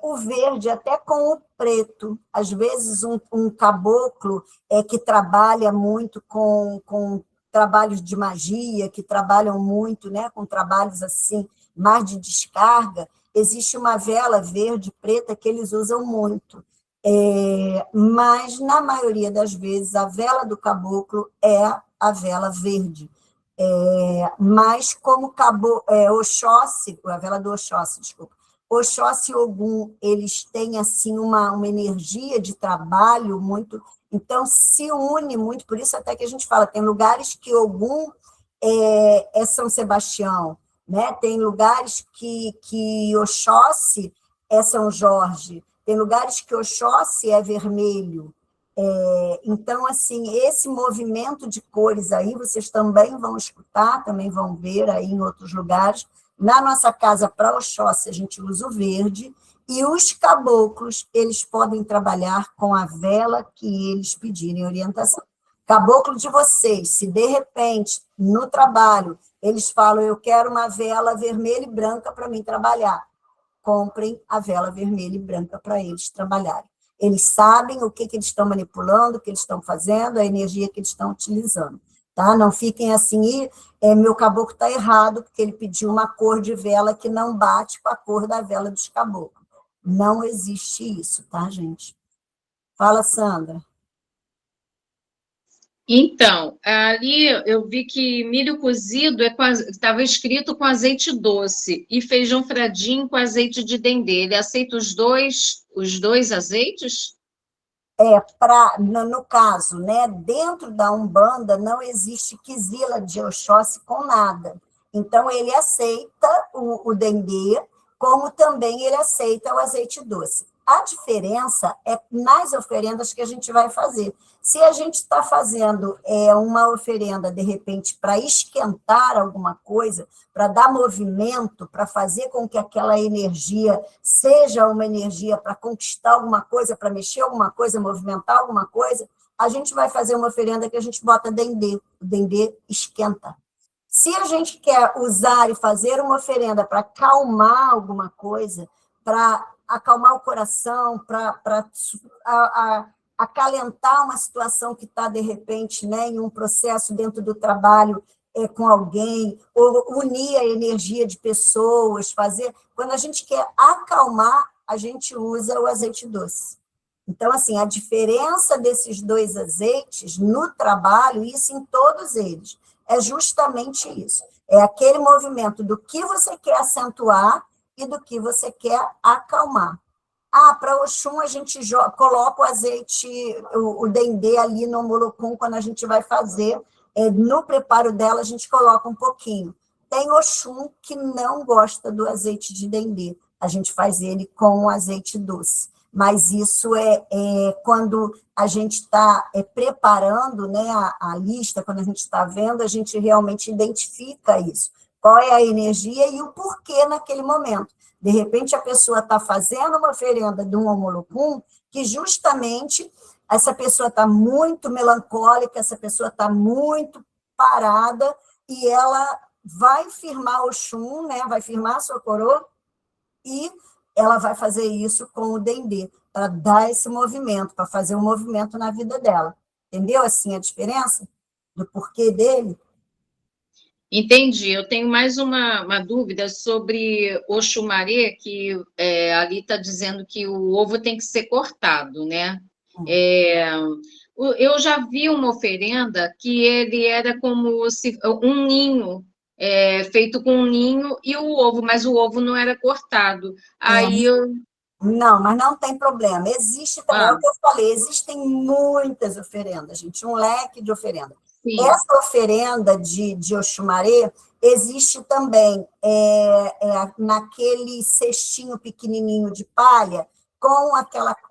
Speaker 1: o verde até com o preto. Às vezes, um caboclo que trabalha muito com trabalhos de magia, que trabalham muito, né, com trabalhos assim, mais de descarga, existe uma vela verde e preta que eles usam muito. Mas, na maioria das vezes, a vela do caboclo é a vela verde. Mas, como Oxóssi, a vela do Oxóssi, desculpa, Oxóssi e Ogum, eles têm assim, uma energia de trabalho muito... Então, se une muito, por isso até que a gente fala, tem lugares que Ogum é São Sebastião, né? Tem lugares que Oxóssi é São Jorge, tem lugares que Oxóssi é vermelho. Então, assim, esse movimento de cores aí, vocês também vão escutar, também vão ver aí em outros lugares. Na nossa casa, para Oxóssi, a gente usa o verde, e os caboclos, eles podem trabalhar com a vela que eles pedirem orientação. Caboclo de vocês, se de repente, no trabalho, eles falam, eu quero uma vela vermelha e branca para mim trabalhar, comprem a vela vermelha e branca para eles trabalharem. Eles sabem o que eles estão manipulando, o que eles estão fazendo, a energia que eles estão utilizando. Tá? Não fiquem assim, meu caboclo está errado, porque ele pediu uma cor de vela que não bate com a cor da vela dos caboclos. Não existe isso, tá, gente? Fala, Sandra.
Speaker 3: Então, ali eu vi que milho cozido estava escrito com azeite doce e feijão fradinho com azeite de dendê. Ele aceita os dois azeites?
Speaker 1: No caso, né, dentro da Umbanda não existe quizila de Oxóssi com nada. Então, ele aceita o dendê, como também ele aceita o azeite doce. A diferença é nas oferendas que a gente vai fazer. Se a gente está fazendo uma oferenda, de repente, para esquentar alguma coisa, para dar movimento, para fazer com que aquela energia seja uma energia para conquistar alguma coisa, para mexer alguma coisa, movimentar alguma coisa, a gente vai fazer uma oferenda que a gente bota dendê. O dendê esquenta. Se a gente quer usar e fazer uma oferenda para acalmar alguma coisa, para acalmar o coração, para acalentar uma situação que está, de repente, né, em um processo dentro do trabalho com alguém, ou unir a energia de pessoas, fazer... Quando a gente quer acalmar, a gente usa o azeite doce. Então, assim, a diferença desses dois azeites no trabalho, isso em todos eles, é justamente isso. É aquele movimento do que você quer acentuar e do que você quer acalmar. Para Oxum, a gente coloca o azeite, o dendê ali no molocum, quando a gente vai fazer. No preparo dela, a gente coloca um pouquinho. Tem Oxum que não gosta do azeite de dendê. A gente faz ele com o azeite doce. Mas isso é quando a gente está preparando, né, a lista, quando a gente está vendo, a gente realmente identifica isso. Qual é a energia e o porquê naquele momento. De repente, a pessoa está fazendo uma oferenda de um homolocum que justamente essa pessoa está muito melancólica, essa pessoa está muito parada e ela vai firmar Oxum, né, vai firmar a sua coroa e ela vai fazer isso com o dendê, para dar esse movimento, para fazer um movimento na vida dela. Entendeu, assim, a diferença do porquê dele?
Speaker 3: Entendi. Eu tenho mais uma dúvida sobre Oxumaré, que ali está dizendo que o ovo tem que ser cortado, né? Eu já vi uma oferenda que ele era como se um ninho, feito com um ninho e o ovo, mas o ovo não era cortado. Aí eu.
Speaker 1: Não, mas não tem problema. Existe também, é o que eu falei, existem muitas oferendas, gente, um leque de oferendas.
Speaker 3: Sim.
Speaker 1: Essa oferenda de Oxumaré existe também naquele cestinho pequenininho de palha, com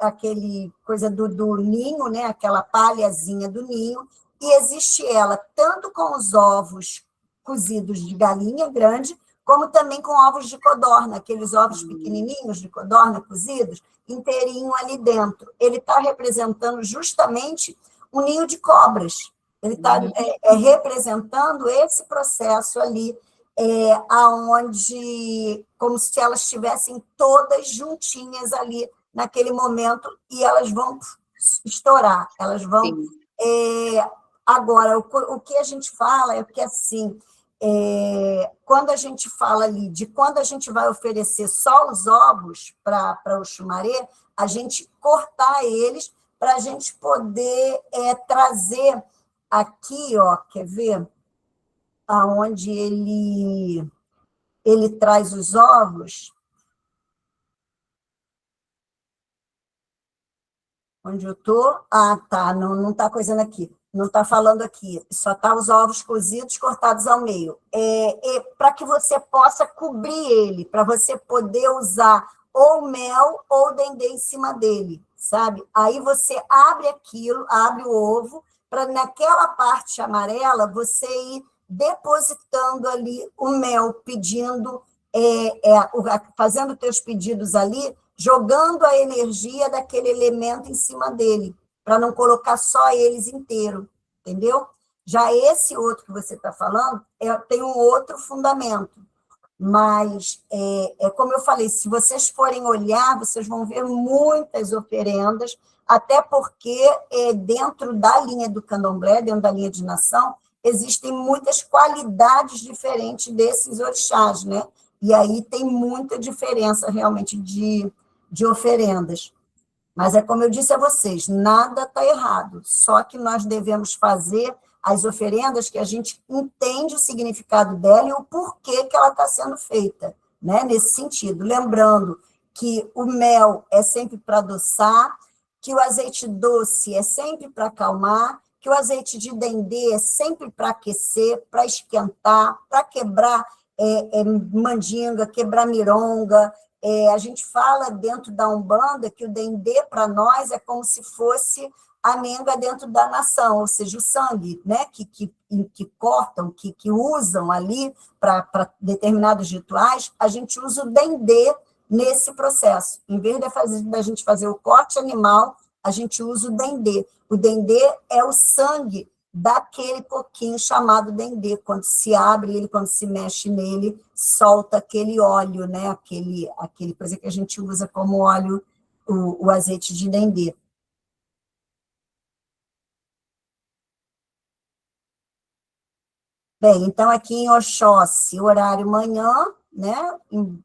Speaker 1: aquele coisa do ninho, né? Aquela palhazinha do ninho, e existe ela tanto com os ovos cozidos de galinha grande, como também com ovos de codorna, aqueles ovos pequenininhos de codorna cozidos, inteirinho ali dentro. Ele está representando justamente um ninho de cobras. Ele está representando esse processo ali, aonde, como se elas estivessem todas juntinhas ali naquele momento, e elas vão estourar, elas vão... Agora, o que a gente fala é que, assim, quando a gente fala ali de quando a gente vai oferecer só os ovos para o Oxumaré, a gente cortar eles para a gente poder trazer aqui, ó, quer ver? Aonde ele traz os ovos. Onde eu estou? Ah, tá, não está coisando aqui. Não está falando aqui, só está os ovos cozidos cortados ao meio. Para que você possa cobrir ele, para você poder usar ou mel ou dendê em cima dele, sabe? Aí você abre aquilo, abre o ovo, para naquela parte amarela você ir depositando ali o mel, pedindo, fazendo teus pedidos ali, jogando a energia daquele elemento em cima dele, para não colocar só eles inteiro, entendeu? Já esse outro que você está falando tem um outro fundamento, mas, como eu falei, se vocês forem olhar, vocês vão ver muitas oferendas, até porque dentro da linha do candomblé, dentro da linha de nação, existem muitas qualidades diferentes desses orixás, né? E aí tem muita diferença, realmente, de oferendas. Mas como eu disse a vocês, nada está errado, só que nós devemos fazer as oferendas que a gente entende o significado dela e o porquê que ela está sendo feita, né? Nesse sentido. Lembrando que o mel é sempre para adoçar, que o azeite doce é sempre para acalmar, que o azeite de dendê é sempre para aquecer, para esquentar, para quebrar mandinga, quebrar mironga. A gente fala dentro da Umbanda que o dendê, para nós, é como se fosse a menga dentro da nação, ou seja, o sangue, né, que cortam, que usam ali para determinados rituais, a gente usa o dendê nesse processo. Em vez da gente fazer o corte animal, a gente usa o dendê. O dendê é o sangue daquele pouquinho chamado dendê. Quando se abre ele, quando se mexe nele, solta aquele óleo, né? Aquele coisa que a gente usa como óleo, o azeite de dendê. Bem, então aqui em Oxóssi, horário manhã, né? Em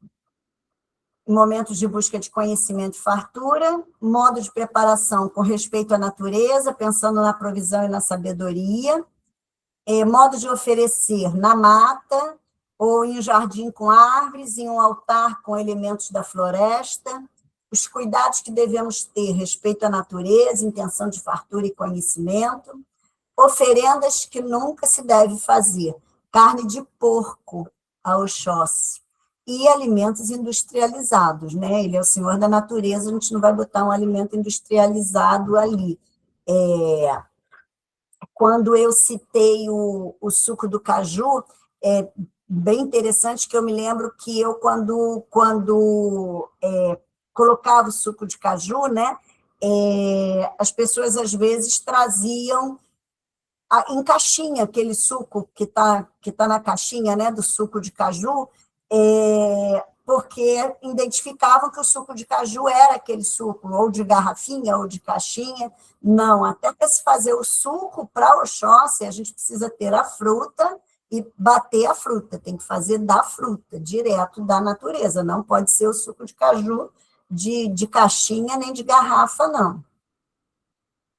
Speaker 1: momentos de busca de conhecimento e fartura, modo de preparação com respeito à natureza, pensando na provisão e na sabedoria, modo de oferecer na mata, ou em um jardim com árvores, em um altar com elementos da floresta, os cuidados que devemos ter respeito à natureza, intenção de fartura e conhecimento, oferendas que nunca se deve fazer, carne de porco a Oxóssi, e alimentos industrializados, né? Ele é o senhor da natureza, a gente não vai botar um alimento industrializado ali. Quando eu citei o suco do caju, é bem interessante que eu me lembro que eu, quando colocava o suco de caju, né, as pessoas, às vezes, traziam em caixinha, aquele suco que tá na caixinha, né, do suco de caju, porque identificavam que o suco de caju era aquele suco, ou de garrafinha, ou de caixinha. Não, até para se fazer o suco para Oxóssi, a gente precisa ter a fruta e bater a fruta, tem que fazer da fruta, direto da natureza, não pode ser o suco de caju de caixinha nem de garrafa, não.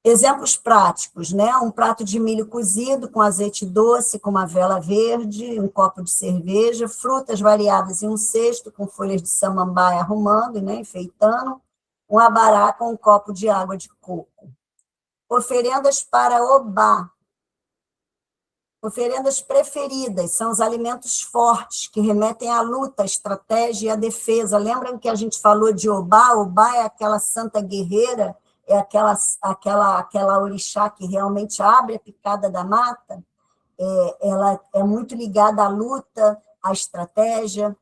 Speaker 1: Exemplos práticos, né? Um prato de milho cozido com azeite doce, com uma vela verde, um copo de cerveja, frutas variadas em um cesto com folhas de samambaia arrumando, né? Enfeitando, um abará com um copo de água de coco. Oferendas para Obá. Oferendas preferidas são os alimentos fortes, que remetem à luta, à estratégia e à defesa. Lembram que a gente falou de Obá? Obá é aquela santa guerreira, é aquela orixá que realmente abre a picada da mata. Ela é muito ligada à luta, à estratégia.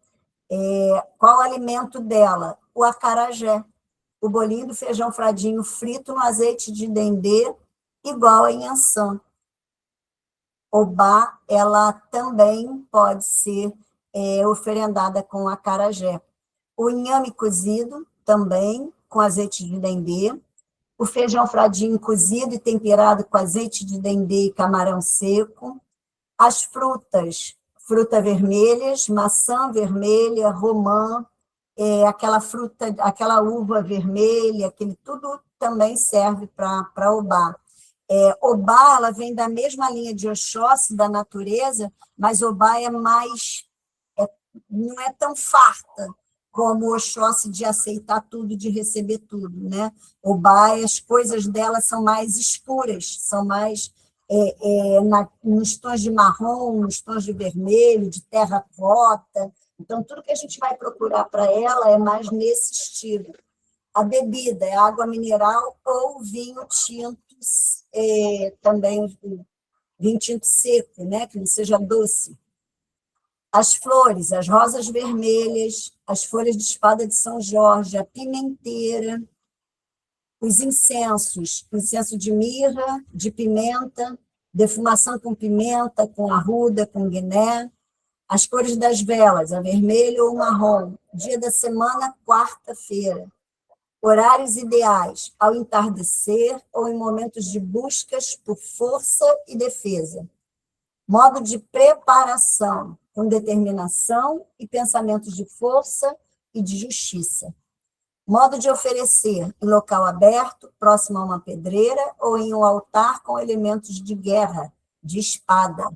Speaker 1: Qual o alimento dela? O acarajé, o bolinho do feijão fradinho frito no azeite de dendê, igual a inhaçã. Obá, ela também pode ser oferendada com acarajé. O inhame cozido, também, com azeite de dendê. O feijão fradinho cozido e temperado com azeite de dendê e camarão seco. As frutas vermelhas, maçã vermelha, romã, aquela uva vermelha, tudo também serve para Obá. Obá, ela vem da mesma linha de Oxóssi, da natureza, mas Obá não é tão farta como Oxóssi de aceitar tudo, de receber tudo, né? Obá, as coisas dela são mais escuras, são mais nos tons de marrom, nos tons de vermelho, de terracota. Então, tudo que a gente vai procurar para ela é mais nesse estilo. A bebida é água mineral ou vinho tinto, também vinho tinto seco, né? Que não seja doce. As flores, as rosas vermelhas, as folhas de espada de São Jorge, a pimenteira, os incensos, incenso de mirra, de pimenta, defumação com pimenta, com arruda, com guiné, as cores das velas, a vermelho ou marrom, dia da semana, quarta-feira, horários ideais, ao entardecer ou em momentos de buscas por força e defesa, modo de preparação, com determinação e pensamentos de força e de justiça. Modo de oferecer em local aberto, próximo a uma pedreira, ou em um altar com elementos de guerra, de espada.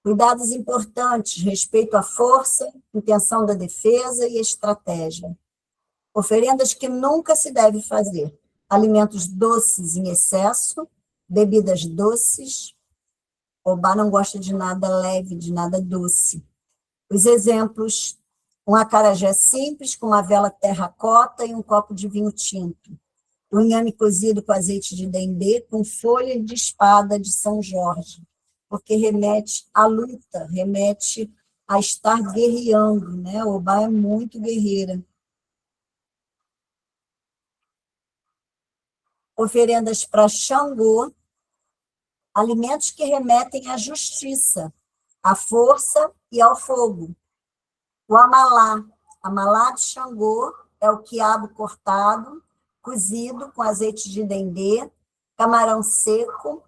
Speaker 1: Cuidados importantes, respeito à força, intenção da defesa e estratégia. Oferendas que nunca se deve fazer. Alimentos doces em excesso, bebidas doces. Obá não gosta de nada leve, de nada doce. Os exemplos: um acarajé simples, com uma vela terracota e um copo de vinho tinto. O inhame cozido com azeite de dendê, com folhas de espada de São Jorge, porque remete à luta, remete a estar guerreando, né? Obá é muito guerreira. Oferendas para Xangô, alimentos que remetem à justiça, à força e ao fogo. O amalá de Xangô é o quiabo cortado, cozido com azeite de dendê, camarão seco.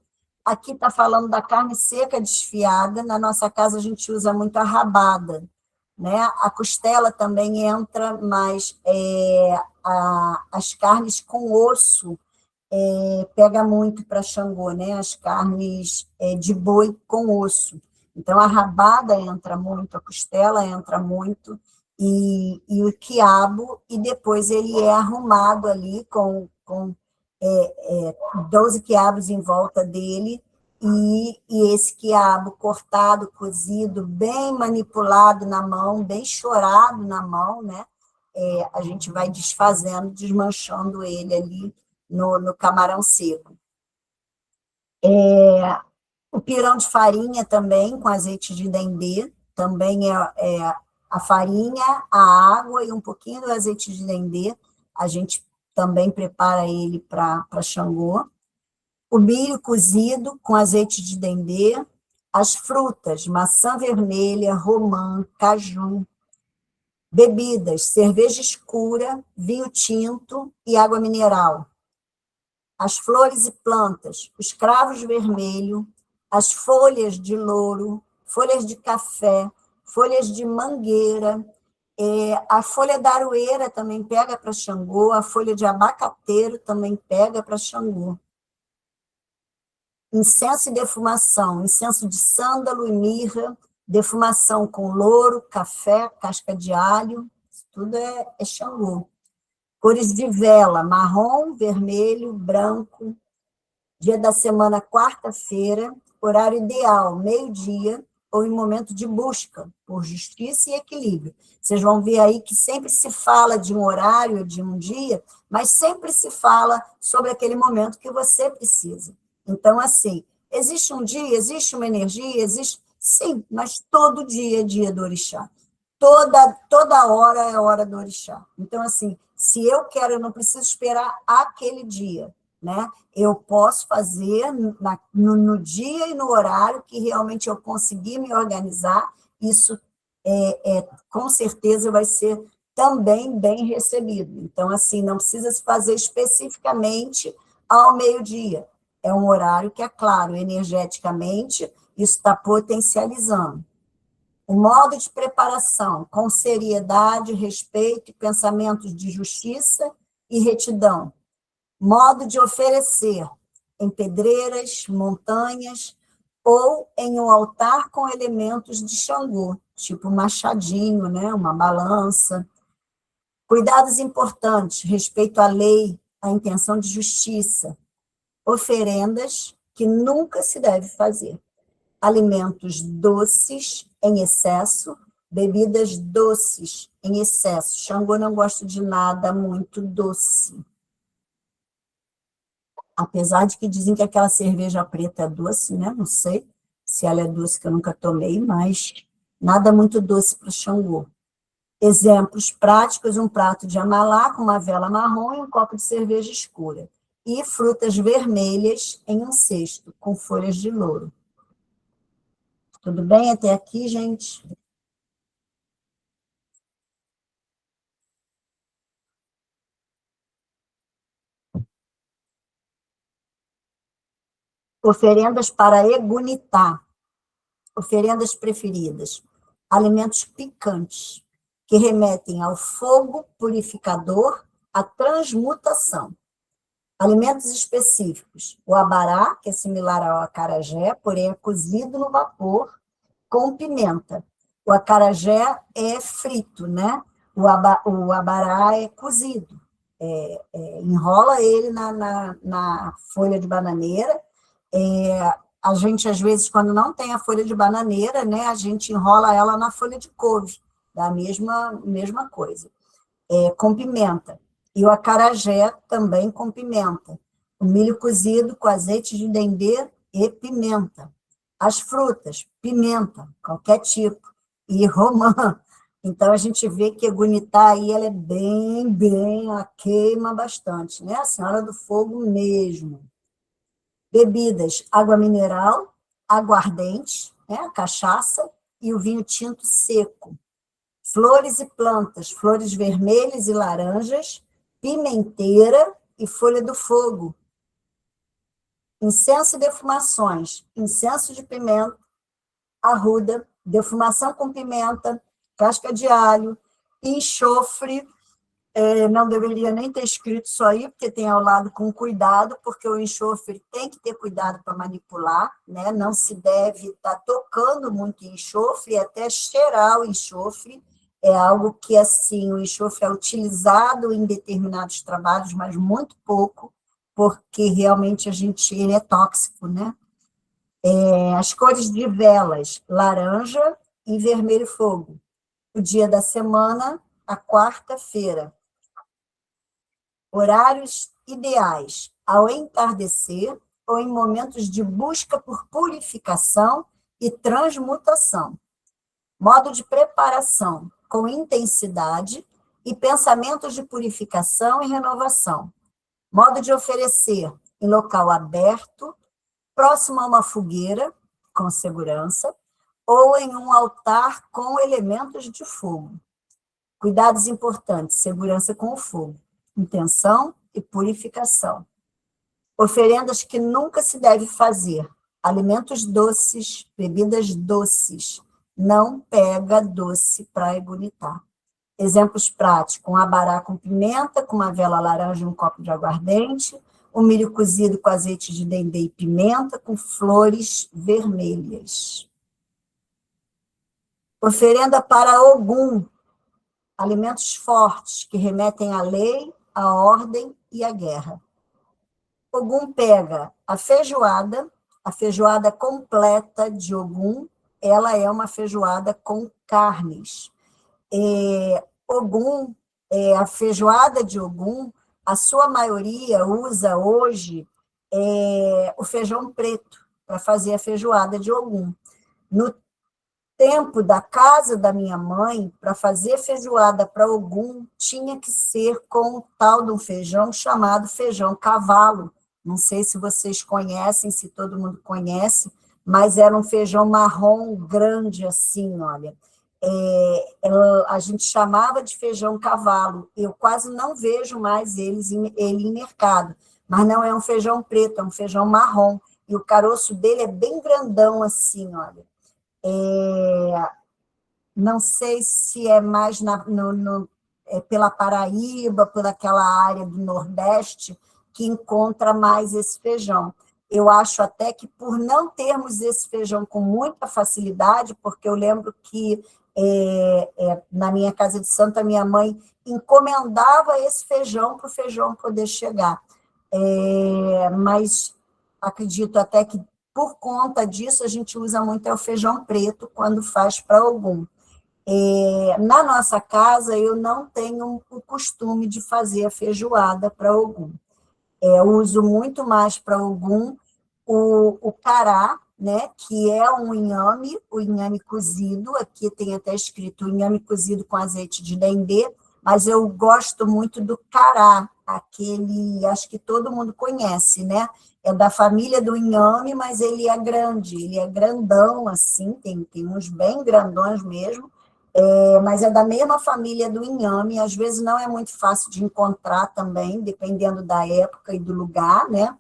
Speaker 1: Aqui está falando da carne seca desfiada, na nossa casa a gente usa muito a rabada, né? A costela também entra, mas as carnes com osso pega muito para Xangô, né? As carnes de boi com osso. Então, a rabada entra muito, a costela entra muito, e o quiabo, e depois ele é arrumado ali com 12 quiabos em volta dele, e esse quiabo cortado, cozido, bem manipulado na mão, bem chorado na mão, né? A gente vai desfazendo, desmanchando ele ali no camarão seco. O pirão de farinha também, com azeite de dendê, também é a farinha, a água e um pouquinho do azeite de dendê, a gente também prepara ele para Xangô. O milho cozido com azeite de dendê, as frutas, maçã vermelha, romã, caju. Bebidas, cerveja escura, vinho tinto e água mineral. As flores e plantas, os cravos vermelhos, as folhas de louro, folhas de café, folhas de mangueira, a folha da aroeira também pega para Xangô, a folha de abacateiro também pega para Xangô. incenso e defumação, incenso de sândalo e mirra, defumação com louro, café, casca de alho, isso tudo é Xangô. Cores de vela, marrom, vermelho, branco, dia da semana, quarta-feira, horário ideal, meio-dia, ou em momento de busca por justiça e equilíbrio. Vocês vão ver aí que sempre se fala de um horário, de um dia, mas sempre se fala sobre aquele momento que você precisa. Então, assim, existe um dia, existe uma energia, existe... Sim, mas todo dia é dia do orixá. Toda hora é hora do orixá. Então, assim, se eu quero, eu não preciso esperar aquele dia, né? Eu posso fazer no dia e no horário que realmente eu conseguir me organizar, isso com certeza vai ser também bem recebido. Então, assim, não precisa se fazer especificamente ao meio-dia. É um horário que, é claro, energeticamente, isso está potencializando. O modo de preparação, com seriedade, respeito e pensamentos de justiça e retidão. Modo de oferecer, em pedreiras, montanhas, ou em um altar com elementos de Xangô, tipo um machadinho, né, uma balança. Cuidados importantes, respeito à lei, à intenção de justiça. Oferendas que nunca se deve fazer. Alimentos doces em excesso, bebidas doces em excesso. Xangô não gosta de nada muito doce. Apesar de que dizem que aquela cerveja preta é doce, né? Não sei se ela é doce, que eu nunca tomei, mas nada muito doce para o Xangô. Exemplos práticos, um prato de amalá com uma vela marrom e um copo de cerveja escura. E frutas vermelhas em um cesto, com folhas de louro. Tudo bem até aqui, gente? Oferendas para Egunitá. Oferendas preferidas. Alimentos picantes, que remetem ao fogo purificador, à transmutação. Alimentos específicos. O abará, que é similar ao acarajé, porém é cozido no vapor, com pimenta. O acarajé é frito, né? O abará é cozido. Enrola ele na folha de bananeira. A gente, às vezes, quando não tem a folha de bananeira, né, a gente enrola ela na folha de couve, da mesma coisa. Com pimenta. E o acarajé também com pimenta. O milho cozido com azeite de dendê e pimenta. As frutas, pimenta, qualquer tipo. E romã. Então, a gente vê que a Egunitá aí, ela é ela queima bastante, né? A Senhora do Fogo mesmo. Bebidas, água mineral, aguardente, né? A cachaça e o vinho tinto seco. Flores e plantas, flores vermelhas e laranjas, pimenteira e folha do fogo. Incenso e defumações, incenso de pimenta, arruda, defumação com pimenta, casca de alho, enxofre, não deveria nem ter escrito isso aí, porque tem ao lado com cuidado, porque o enxofre tem que ter cuidado para manipular, né? Não se deve estar tocando muito enxofre, até cheirar o enxofre, é algo que, assim, o enxofre é utilizado em determinados trabalhos, mas muito pouco, porque realmente ele é tóxico, né? As cores de velas, laranja e vermelho fogo. O dia da semana, a quarta-feira. Horários ideais, ao entardecer ou em momentos de busca por purificação e transmutação. Modo de preparação, com intensidade e pensamentos de purificação e renovação. Modo de oferecer, em local aberto, próximo a uma fogueira, com segurança, ou em um altar com elementos de fogo. Cuidados importantes, segurança com o fogo, intenção e purificação. Oferendas que nunca se deve fazer, alimentos doces, bebidas doces, não pega doce para Egunitá. Exemplos práticos, um abará com pimenta, com uma vela laranja e um copo de aguardente, o milho cozido com azeite de dendê e pimenta, com flores vermelhas. Oferenda para Ogum, alimentos fortes que remetem à lei, à ordem e à guerra. Ogum pega a feijoada completa de Ogum, ela é uma feijoada com carnes. Ogum, a feijoada de Ogum, a sua maioria usa hoje o feijão preto para fazer a feijoada de Ogum. No tempo da casa da minha mãe, para fazer feijoada para Ogum, tinha que ser com o tal de um feijão chamado feijão cavalo. Não sei se vocês conhecem, se todo mundo conhece, mas era um feijão marrom grande assim, olha. A gente chamava de feijão cavalo. Eu quase não vejo mais ele em mercado, mas não é um feijão preto, é um feijão marrom. E o caroço dele é bem grandão assim, olha. Não sei se é mais pela Paraíba, por aquela área do Nordeste, que encontra mais esse feijão. Eu acho até que por não termos esse feijão com muita facilidade, porque eu lembro que na minha casa de santo, a minha mãe encomendava esse feijão para o feijão poder chegar. Mas acredito até que por conta disso a gente usa muito o feijão preto quando faz para Ogum. Na nossa casa, eu não tenho o costume de fazer a feijoada para Ogum. Eu uso muito mais para Ogum o cará, né, que é o inhame cozido. Aqui tem até escrito inhame cozido com azeite de dendê, mas eu gosto muito do cará, aquele, acho que todo mundo conhece, né? É da família do inhame, mas ele é grande, ele é grandão, assim, tem uns bem grandões mesmo, mas é da mesma família do inhame, às vezes não é muito fácil de encontrar também, dependendo da época e do lugar, né?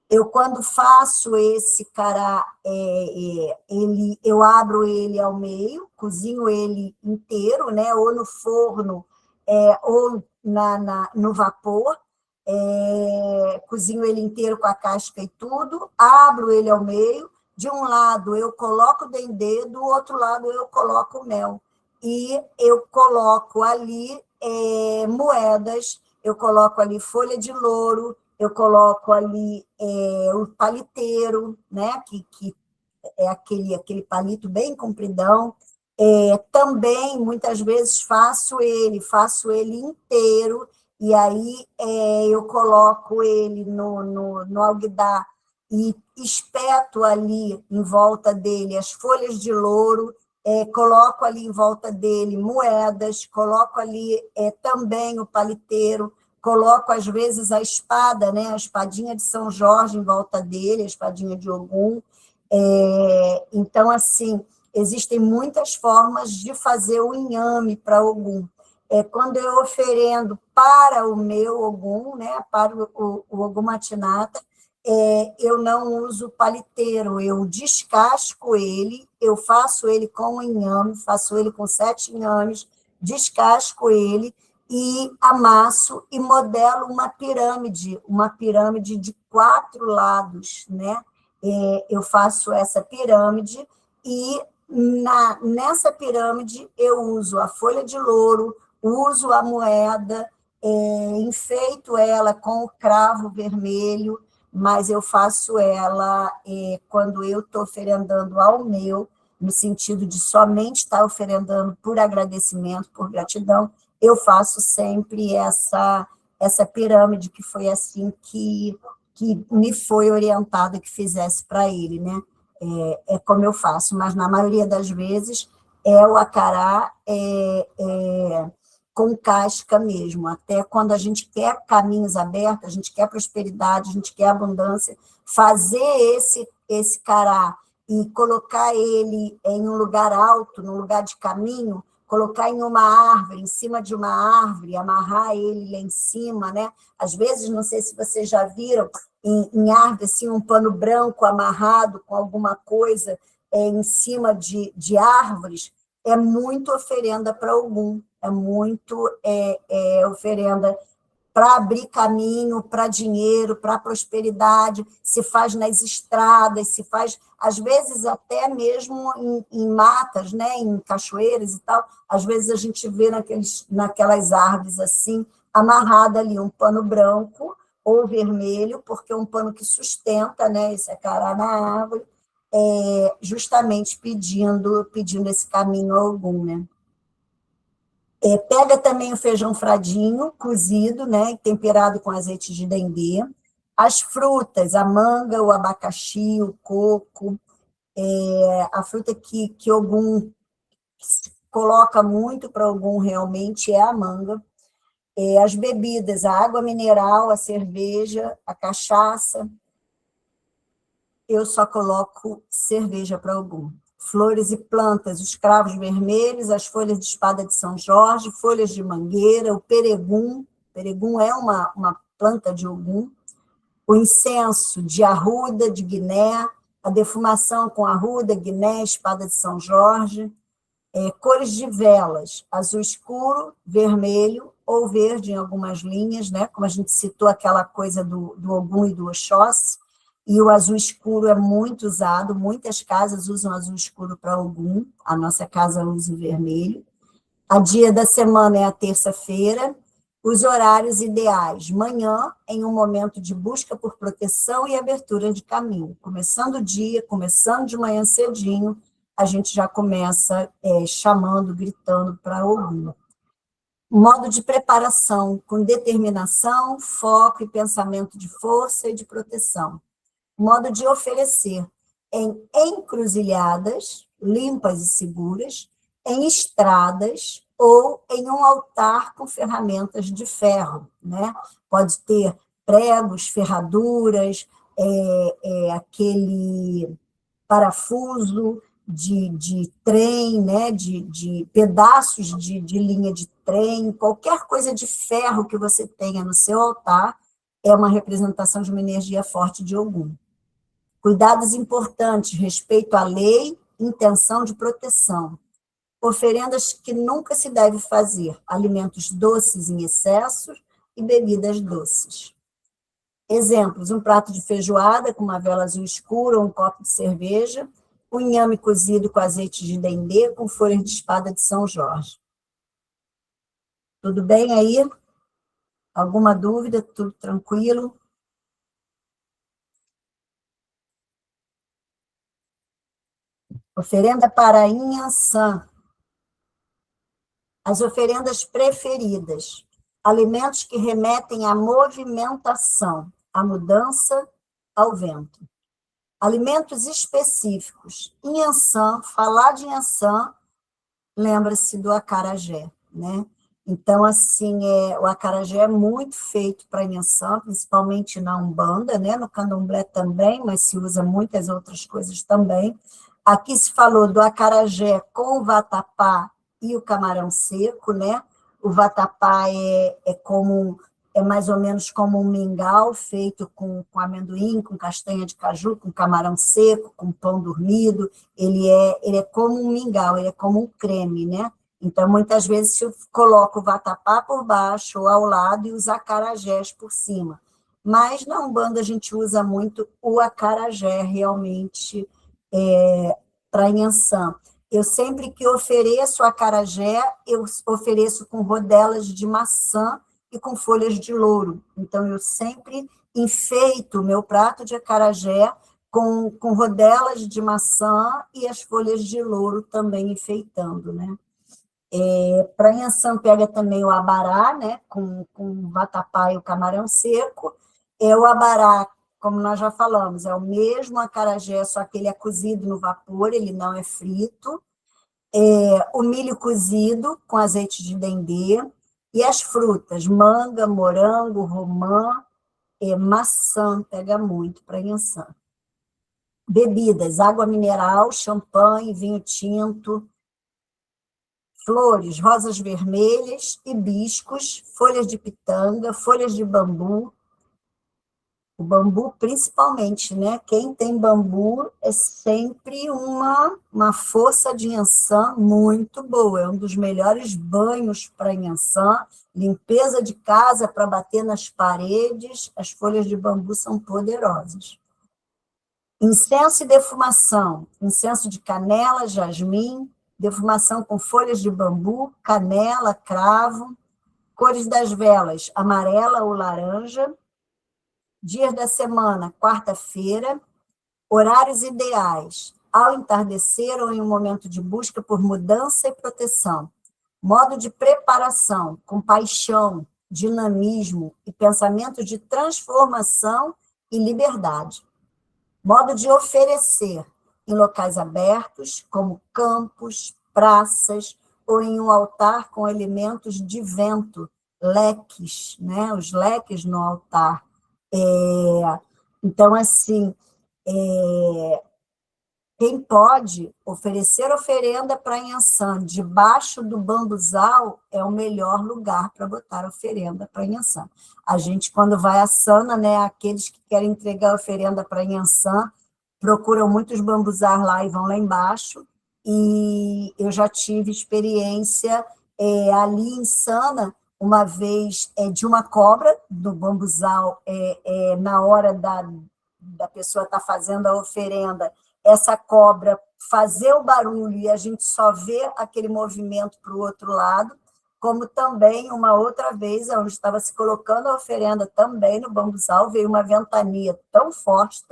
Speaker 1: Eu, quando faço esse cará, eu abro ele ao meio, cozinho ele inteiro, né? Ou no forno, ou no vapor, cozinho ele inteiro com a casca e tudo, abro ele ao meio, de um lado eu coloco o dendê, do outro lado eu coloco o mel. E eu coloco ali moedas, eu coloco ali folha de louro, eu coloco ali o paliteiro, né, que é aquele palito bem compridão. Também, muitas vezes, faço ele inteiro, e aí eu coloco ele no alguidar e espeto ali em volta dele as folhas de louro, coloco ali em volta dele moedas, coloco ali também o paliteiro, coloco, às vezes, a espada, né, a espadinha de São Jorge em volta dele, a espadinha de Ogum. Então, assim, existem muitas formas de fazer o inhame para Ogum. Quando eu oferendo para o meu Ogum, né, para o Ogum Matinata, eu não uso paliteiro, eu descasco ele, eu faço ele com inhame, faço ele com 7 inhames, descasco ele e amasso e modelo uma pirâmide de 4 lados, né? Eu faço essa pirâmide e nessa pirâmide eu uso a folha de louro, uso a moeda, enfeito ela com o cravo vermelho, mas eu faço ela quando eu estou oferendando ao meu, no sentido de somente estar oferendando por agradecimento, por gratidão, eu faço sempre essa pirâmide, que foi assim que me foi orientada que fizesse para ele, né? Como eu faço, mas na maioria das vezes o acará com casca mesmo, até quando a gente quer caminhos abertos, a gente quer prosperidade, a gente quer abundância, fazer esse cará e colocar ele em um lugar alto, num lugar de caminho, colocar em uma árvore, em cima de uma árvore, amarrar ele lá em cima, né? Às vezes, não sei se vocês já viram, em árvore, assim, um pano branco amarrado com alguma coisa em cima de árvores, é muito oferenda para Ogum, é muito oferenda para abrir caminho para dinheiro, para prosperidade, se faz nas estradas, se faz, às vezes, até mesmo em matas, né, em cachoeiras e tal, às vezes a gente vê naquelas árvores assim, amarrada ali um pano branco ou vermelho, porque é um pano que sustenta, né, esse acará na árvore, justamente pedindo esse caminho a Ogum, né? Pega também o feijão fradinho, cozido, né, temperado com azeite de dendê, as frutas, a manga, o abacaxi, o coco, a fruta que Ogum coloca muito para Ogum realmente é a manga, as bebidas, a água mineral, a cerveja, a cachaça, eu só coloco cerveja para Ogum. Flores e plantas, os cravos vermelhos, as folhas de espada de São Jorge, folhas de mangueira, o peregum é uma planta de Ogum, o incenso de arruda, de Guiné, a defumação com arruda, Guiné, espada de São Jorge, cores de velas, azul escuro, vermelho ou verde em algumas linhas, né? Como a gente citou aquela coisa do Ogum e do Oxóssi, e o azul escuro é muito usado, muitas casas usam azul escuro para Ogum, a nossa casa usa o vermelho. A dia da semana é a terça-feira, os horários ideais, manhã, em um momento de busca por proteção e abertura de caminho. Começando o dia, começando de manhã cedinho, a gente já começa chamando, gritando para Ogum. Modo de preparação, com determinação, foco e pensamento de força e de proteção. Modo de oferecer, em encruzilhadas, limpas e seguras, em estradas ou em um altar com ferramentas de ferro, né? Pode ter pregos, ferraduras, aquele parafuso de trem, né? de pedaços de linha de trem, qualquer coisa de ferro que você tenha no seu altar é uma representação de uma energia forte de Ogum. Cuidados importantes, respeito à lei, intenção de proteção. Oferendas que nunca se deve fazer, alimentos doces em excesso e bebidas doces. Exemplos, um prato de feijoada com uma vela azul escura ou um copo de cerveja, um inhame cozido com azeite de dendê com folhas de espada de São Jorge. Tudo bem aí? Alguma dúvida? Tudo tranquilo? Oferenda para Inhansã. As oferendas preferidas. Alimentos que remetem à movimentação, à mudança, ao vento. Alimentos específicos. Inhansã, falar de Inhansã, lembra-se do acarajé, né? Então, assim, o acarajé é muito feito para Inhansã, principalmente na Umbanda, né? No Candomblé também, mas se usa muitas outras coisas também. Aqui se falou do acarajé com o vatapá e o camarão seco, né? O vatapá é mais ou menos como um mingau feito com amendoim, com castanha de caju, com camarão seco, com pão dormido. Ele é como um mingau, ele é como um creme, né? Então, muitas vezes, se eu coloco o vatapá por baixo ou ao lado e os acarajés por cima. Mas na Umbanda a gente usa muito o acarajé, realmente, para Inhansã. Eu sempre que ofereço acarajé, eu ofereço com rodelas de maçã e com folhas de louro. Então, eu sempre enfeito o meu prato de acarajé com rodelas de maçã e as folhas de louro também enfeitando, né? Para Inhansã pega também o abará, né, com o vatapá e o camarão seco. O abará, como nós já falamos, é o mesmo acarajé, só que ele é cozido no vapor, ele não é frito. O milho cozido com azeite de dendê. E as frutas, manga, morango, romã, maçã, pega muito para Inhansã. Bebidas, água mineral, champanhe, vinho tinto, flores, rosas vermelhas, hibiscos, folhas de pitanga, folhas de bambu, O bambu, principalmente, né? Quem tem bambu é sempre uma força de Yansan muito boa. É um dos melhores banhos para Yansan, limpeza de casa para bater nas paredes. As folhas de bambu são poderosas. Incenso e defumação. Incenso de canela, jasmim, defumação com folhas de bambu, canela, cravo. Cores das velas, amarela ou laranja. Dias da semana, quarta-feira. Horários ideais, ao entardecer ou em um momento de busca por mudança e proteção. Modo de preparação, com paixão, dinamismo e pensamento de transformação e liberdade. Modo de oferecer, em locais abertos, como campos, praças, ou em um altar com elementos de vento, leques, né? Os leques no altar. Então, assim, quem pode oferecer oferenda para Yansan debaixo do bambuzal é o melhor lugar para botar oferenda para Yansan. A gente, quando vai a Sana, né, aqueles que querem entregar oferenda para Yansan, procuram muitos bambuzais lá e vão lá embaixo, e eu já tive experiência ali em Sana, uma vez, de uma cobra do bambuzal, na hora da pessoa estar fazendo a oferenda, essa cobra fazer o barulho e a gente só vê aquele movimento para o outro lado, como também uma outra vez, onde estava se colocando a oferenda também no bambuzal, veio uma ventania tão forte,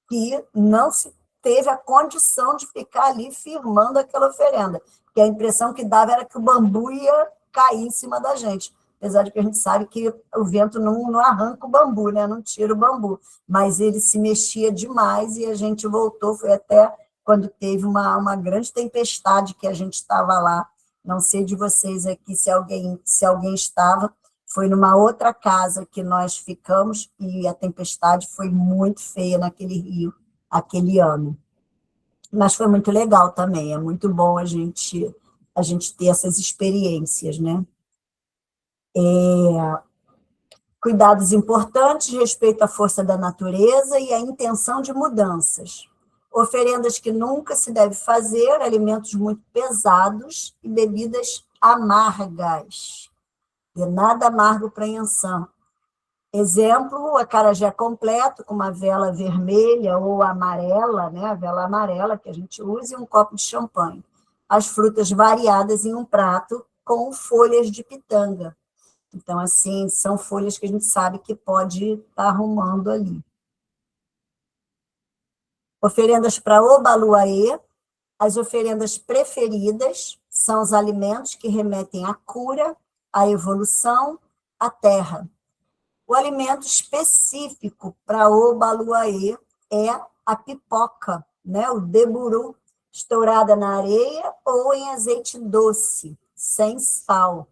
Speaker 1: que não se teve a condição de ficar ali firmando aquela oferenda, porque a impressão que dava era que o bambu ia cair em cima da gente, apesar de que a gente sabe que o vento não arranca o bambu, né? Não tira o bambu, mas ele se mexia demais e a gente voltou, foi até quando teve uma grande tempestade que a gente estava lá, não sei de vocês aqui se alguém estava, foi numa outra casa que nós ficamos e a tempestade foi muito feia naquele rio, aquele ano. Mas foi muito legal também, é muito bom a gente ter essas experiências, né? Cuidados importantes, respeito à força da natureza e a intenção de mudanças. Oferendas que nunca se deve fazer, alimentos muito pesados e bebidas amargas. De nada amargo para Yansan. Exemplo, o acarajé completo, com uma vela vermelha ou amarela, né? A vela amarela que a gente usa, e um copo de champanhe. As frutas variadas em um prato com folhas de pitanga. Então, assim, são folhas que a gente sabe que pode estar arrumando ali. Oferendas para Obaluaê. As oferendas preferidas são os alimentos que remetem à cura, à evolução, à terra. O alimento específico para Obaluaê é a pipoca, né? O deburu, estourada na areia ou em azeite doce, sem sal.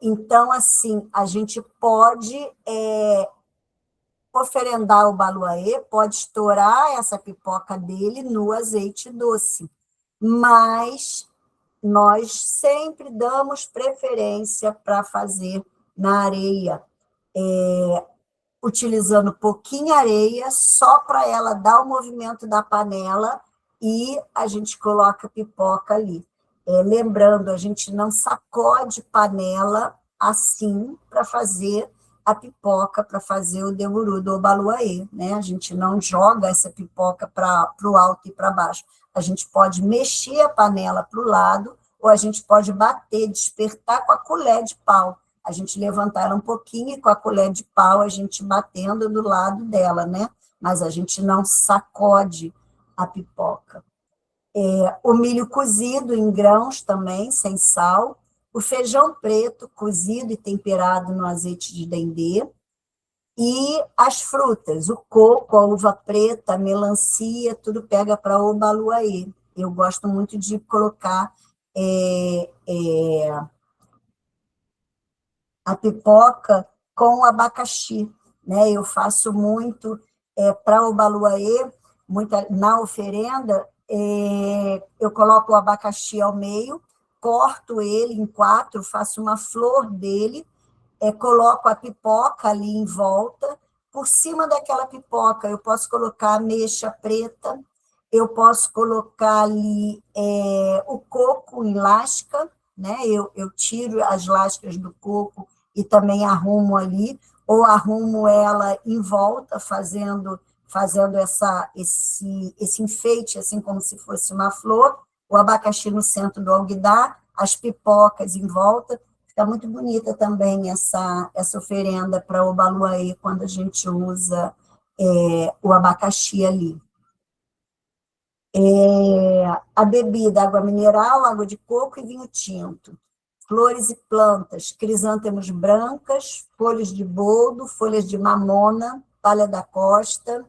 Speaker 1: Então, assim, a gente pode oferendar o baluaê, pode estourar essa pipoca dele no azeite doce, mas nós sempre damos preferência para fazer na areia, utilizando pouquinha areia, só para ela dar o movimento da panela e a gente coloca a pipoca ali. Lembrando, a gente não sacode panela assim para fazer a pipoca, para fazer o deburu do Obaluaê, né? A gente não joga essa pipoca para o alto e para baixo. A gente pode mexer a panela para o lado, ou a gente pode bater, despertar com a colher de pau. A gente levantar ela um pouquinho e com a colher de pau a gente batendo do lado dela, né? Mas a gente não sacode a pipoca. O milho cozido em grãos também, sem sal, o feijão preto cozido e temperado no azeite de dendê, e as frutas, o coco, a uva preta, a melancia, tudo pega para o Obaluaê. Eu gosto muito de colocar a pipoca com abacaxi, né? Eu faço muito para o Obaluaê, na oferenda, eu coloco o abacaxi ao meio, corto ele em 4, faço uma flor dele, coloco a pipoca ali em volta. Por cima daquela pipoca, eu posso colocar ameixa preta, eu posso colocar ali o coco em lasca, né? Eu tiro as lascas do coco e também arrumo ali, ou arrumo ela em volta, fazendo esse enfeite, assim como se fosse uma flor, o abacaxi no centro do alguidar, as pipocas em volta. Fica muito bonita também essa oferenda para o Obaluayê, quando a gente usa o abacaxi ali. A bebida, água mineral, água de coco e vinho tinto. Flores e plantas, crisântemos brancas, folhas de boldo, folhas de mamona, palha da costa.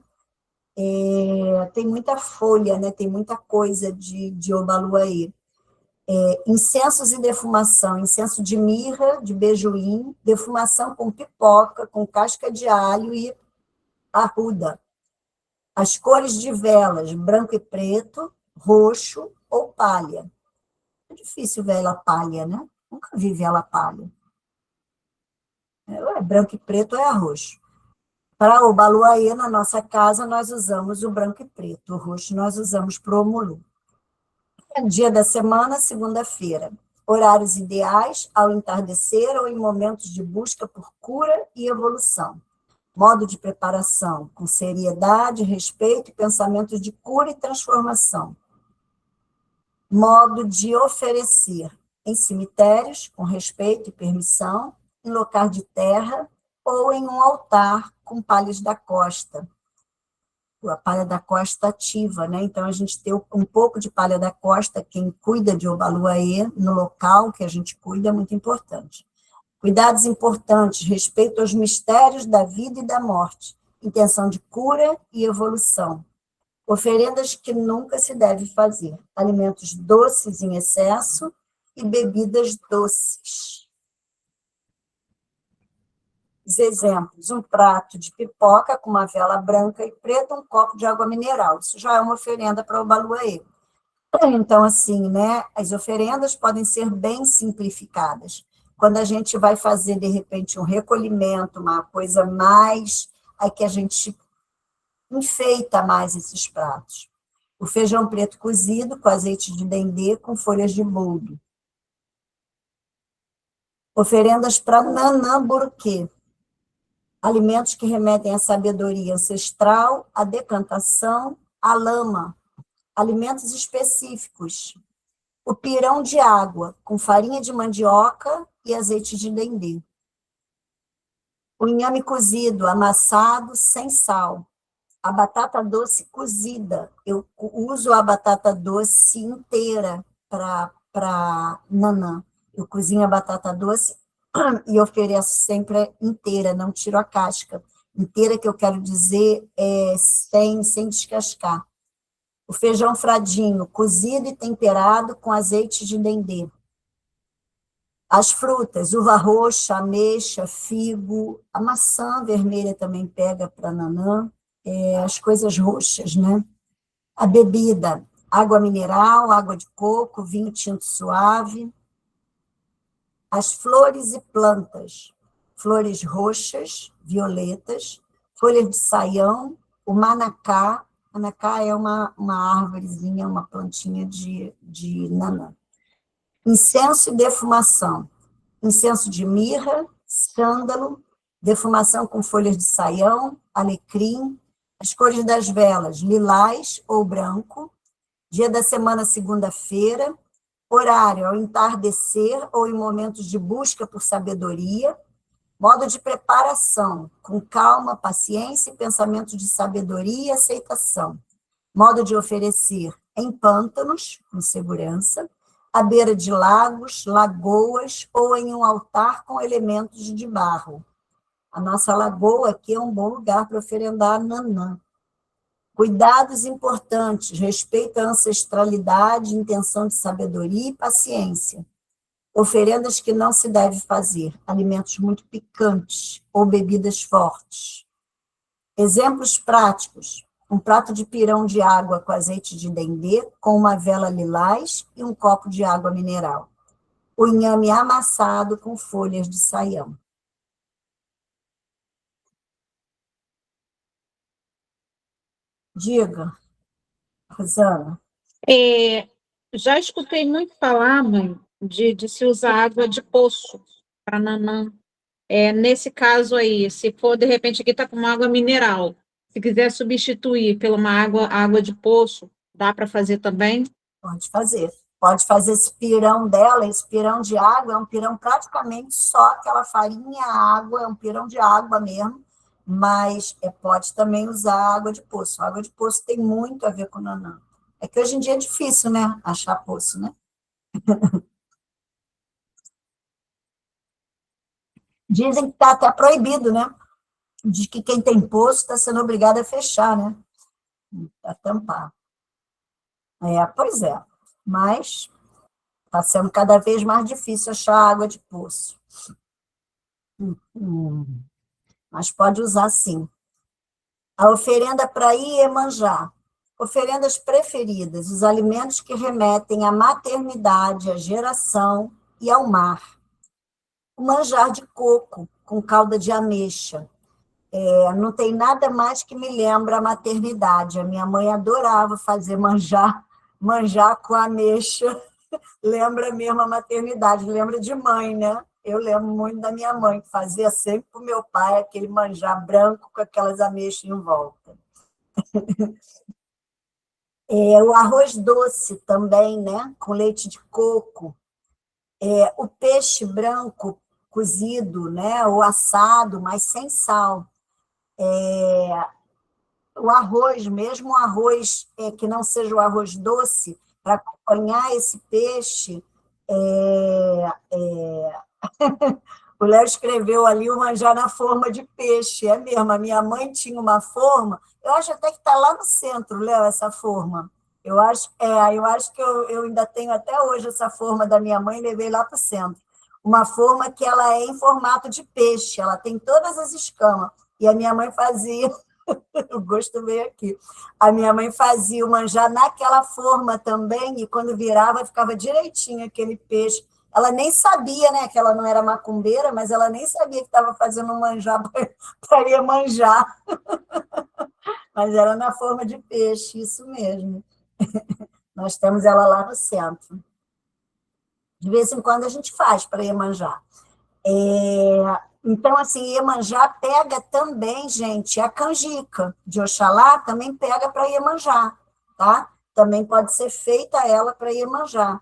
Speaker 1: Tem muita folha, né? Tem muita coisa de Obaluayê. Incensos e defumação, incenso de mirra, de beijoim, defumação com pipoca, com casca de alho e arruda. As cores de velas, branco e preto, roxo ou palha. É difícil vela palha, né? Nunca vi vela palha. Ou é branco e preto ou é roxo. Para o Obaluayê, na nossa casa, nós usamos o branco e preto. O roxo nós usamos para o Omulu. Dia da semana, segunda-feira. Horários ideais, ao entardecer ou em momentos de busca por cura e evolução. Modo de preparação, com seriedade, respeito e pensamento de cura e transformação. Modo de oferecer, em cemitérios, com respeito e permissão, em local de terra ou em um altar com palhas da costa. A palha da costa ativa, né? Então, a gente tem um pouco de palha da costa, quem cuida de Obaluayê, no local que a gente cuida, é muito importante. Cuidados importantes, respeito aos mistérios da vida e da morte, intenção de cura e evolução. Oferendas que nunca se deve fazer, alimentos doces em excesso e bebidas doces. Os exemplos: um prato de pipoca com uma vela branca e preta, um copo de água mineral. Isso já é uma oferenda para o Obaluayê. Então, assim, né, as oferendas podem ser bem simplificadas. Quando a gente vai fazer, de repente, um recolhimento, uma coisa mais, aí que a gente enfeita mais esses pratos. O feijão preto cozido com azeite de dendê com folhas de boldo. Oferendas para Nanã Buruquê. Alimentos que remetem à sabedoria ancestral, à decantação, à lama. Alimentos específicos. O pirão de água, com farinha de mandioca e azeite de dendê. O inhame cozido, amassado, sem sal. A batata doce cozida. Eu uso a batata doce inteira para Nanã. Eu cozinho a batata doce e ofereço sempre inteira, não tiro a casca. Inteira, que eu quero dizer, sem descascar. O feijão fradinho, cozido e temperado com azeite de dendê. As frutas, uva roxa, ameixa, figo, a maçã vermelha também pega para Nanã, as coisas roxas, né? A bebida, água mineral, água de coco, vinho tinto suave. As flores e plantas, flores roxas, violetas, folhas de saião, o manacá. Manacá é uma árvorezinha, uma plantinha de Nanã. Incenso e defumação. Incenso de mirra, sândalo, defumação com folhas de saião, alecrim. As cores das velas, lilás ou branco. Dia da semana, segunda-feira. Horário, ao entardecer ou em momentos de busca por sabedoria. Modo de preparação, com calma, paciência e pensamento de sabedoria e aceitação. Modo de oferecer, em pântanos, com segurança, à beira de lagos, lagoas ou em um altar com elementos de barro. A nossa lagoa aqui é um bom lugar para oferendar Nanã. Cuidados importantes, respeito à ancestralidade, intenção de sabedoria e paciência. Oferendas que não se deve fazer, alimentos muito picantes ou bebidas fortes. Exemplos práticos: um prato de pirão de água com azeite de dendê, com uma vela lilás e um copo de água mineral. O inhame amassado com folhas de saião. Diga, Rosana.
Speaker 6: Já escutei muito falar, mãe, de se usar água de poço para nanã. Nesse caso aí, se for, de repente, aqui está com uma água mineral, se quiser substituir por uma água de poço, dá para fazer também?
Speaker 1: Pode fazer. Pode fazer esse pirão dela, esse pirão de água, é um pirão praticamente só aquela farinha, água, é um pirão de água mesmo, mas pode também usar água de poço. A água de poço tem muito a ver com nanã. É que hoje em dia é difícil, né, achar poço, né? Dizem que está até proibido, né? Diz que quem tem poço está sendo obrigado a fechar, né? A tampar. Pois é. Mas está sendo cada vez mais difícil achar água de poço. Mas pode usar sim. A oferenda para Iemanjá. Oferendas preferidas, os alimentos que remetem à maternidade, à geração e ao mar. O manjar de coco com calda de ameixa. Não tem nada mais que me lembra a maternidade. A minha mãe adorava fazer manjar com ameixa. Lembra mesmo a maternidade, lembra de mãe, né? Eu lembro muito da minha mãe, que fazia sempre para o meu pai aquele manjar branco com aquelas ameixas em volta. O arroz doce também, né? Com leite de coco. O peixe branco cozido, né? Ou assado, mas sem sal. O arroz, mesmo o arroz que não seja o arroz doce, para acompanhar esse peixe, o Léo escreveu ali o manjar na forma de peixe, é mesmo, a minha mãe tinha uma forma, eu acho até que está lá no centro, Léo, essa forma. Eu acho que eu ainda tenho até hoje essa forma da minha mãe, levei lá para o centro. Uma forma que ela é em formato de peixe, ela tem todas as escamas, e a minha mãe fazia, o gosto veio aqui, a minha mãe fazia o manjar naquela forma também, e quando virava, ficava direitinho aquele peixe. Ela nem sabia, né, que ela não era macumbeira, mas ela nem sabia que estava fazendo um manjar para Iemanjá. Mas era na forma de peixe, isso mesmo. Nós temos ela lá no centro. De vez em quando a gente faz para Iemanjá. Então, assim, Iemanjá pega também, gente, a canjica de Oxalá também pega para Iemanjá, tá? Também pode ser feita ela para Iemanjá.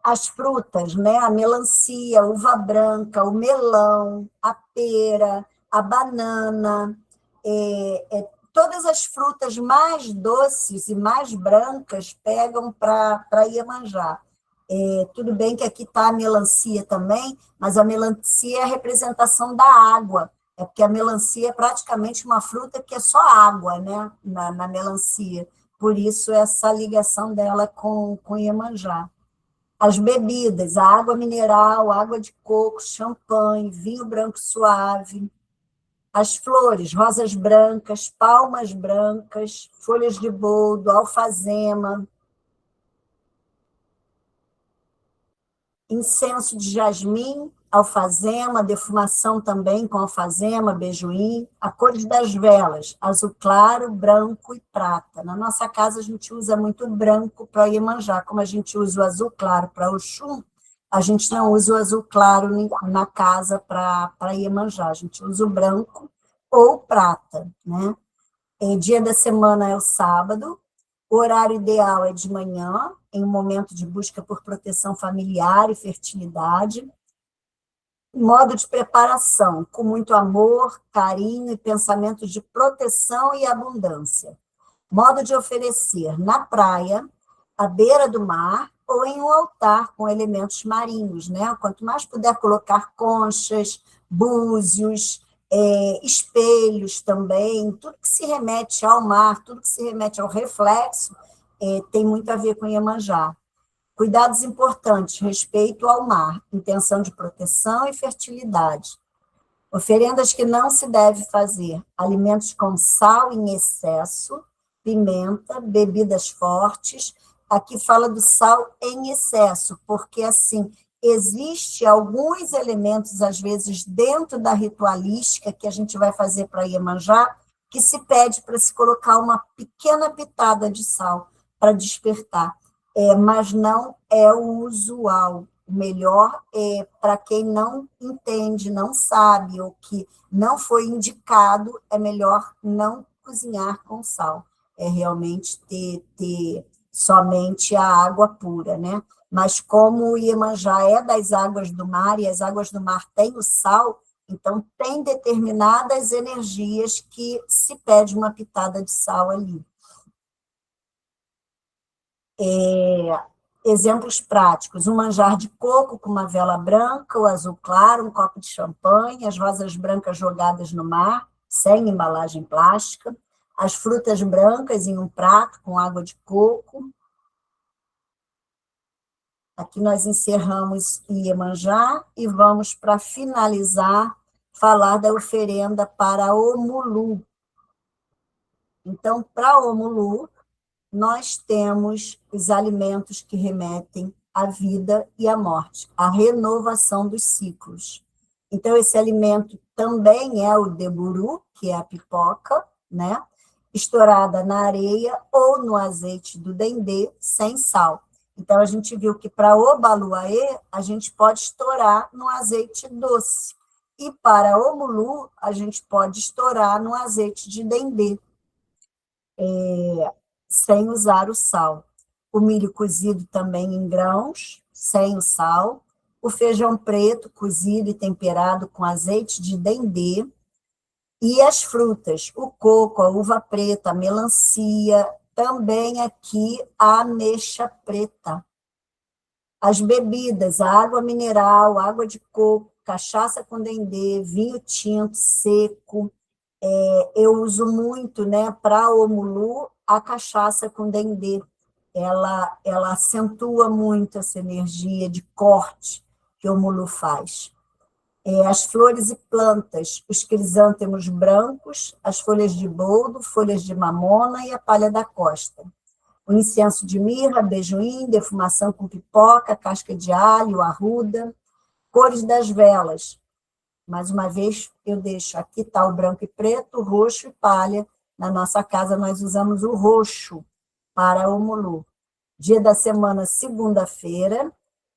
Speaker 1: As frutas, né? A melancia, a uva branca, o melão, a pera, a banana, todas as frutas mais doces e mais brancas pegam para Iemanjá. Tudo bem que aqui está a melancia também, mas a melancia é a representação da água, porque a melancia é praticamente uma fruta que é só água, né? Na melancia. Por isso, essa ligação dela com Iemanjá. As bebidas, a água mineral, água de coco, champanhe, vinho branco suave. As flores, rosas brancas, palmas brancas, folhas de boldo, alfazema. Incenso de jasmim, alfazema, defumação também com alfazema, beijoim. A cores das velas, azul claro, branco e prata. Na nossa casa, a gente usa muito branco para Iemanjá. Como a gente usa o azul claro para Oxum, a gente não usa o azul claro na casa para Iemanjá. A gente usa o branco ou prata, né? Dia da semana é o sábado. O horário ideal é de manhã, em um momento de busca por proteção familiar e fertilidade. Modo de preparação, com muito amor, carinho e pensamento de proteção e abundância. Modo de oferecer na praia, à beira do mar, ou em um altar com elementos marinhos, né? Quanto mais puder colocar conchas, búzios, espelhos também, tudo que se remete ao mar, tudo que se remete ao reflexo, tem muito a ver com Iemanjá. Cuidados importantes, respeito ao mar, intenção de proteção e fertilidade. Oferendas que não se deve fazer, alimentos com sal em excesso, pimenta, bebidas fortes. Aqui fala do sal em excesso, porque, assim, existe alguns elementos, às vezes, dentro da ritualística que a gente vai fazer para Iemanjá, que se pede para se colocar uma pequena pitada de sal para despertar, mas não é o usual. O melhor é para quem não entende, não sabe, ou que não foi indicado, é melhor não cozinhar com sal. É realmente ter somente a água pura, né? Mas como o Iemanjá é das águas do mar, e as águas do mar têm o sal, então tem determinadas energias que se pede uma pitada de sal ali. Exemplos práticos: um manjar de coco com uma vela branca, o azul claro, um copo de champanhe, as rosas brancas jogadas no mar, sem embalagem plástica, as frutas brancas em um prato com água de coco. Aqui nós encerramos Iemanjá e vamos, para finalizar, falar da oferenda para Omulu. Então, para Omulu, nós temos os alimentos que remetem à vida e à morte, à renovação dos ciclos. Então, esse alimento também é o deburu, que é a pipoca, né? Estourada na areia ou no azeite do dendê, sem sal. Então, a gente viu que para o baluaê, a gente pode estourar no azeite doce. E para o mulu, a gente pode estourar no azeite de dendê, sem usar o sal. O milho cozido também em grãos, sem o sal. O feijão preto cozido e temperado com azeite de dendê. E as frutas, o coco, a uva preta, a melancia, também aqui a ameixa preta. As bebidas, a água mineral, água de coco, cachaça com dendê, vinho tinto seco. Eu uso muito, né, para o mulu, a cachaça com dendê. Ela acentua muito essa energia de corte que o mulu faz. As flores e plantas, os crisântemos brancos, as folhas de boldo, folhas de mamona e a palha da costa. O incenso de mirra, beijoim, defumação com pipoca, casca de alho, arruda, cores das velas. Mais uma vez, eu deixo, aqui está o branco e preto, o roxo e palha. Na nossa casa, nós usamos o roxo para o mulu. Dia da semana, segunda-feira.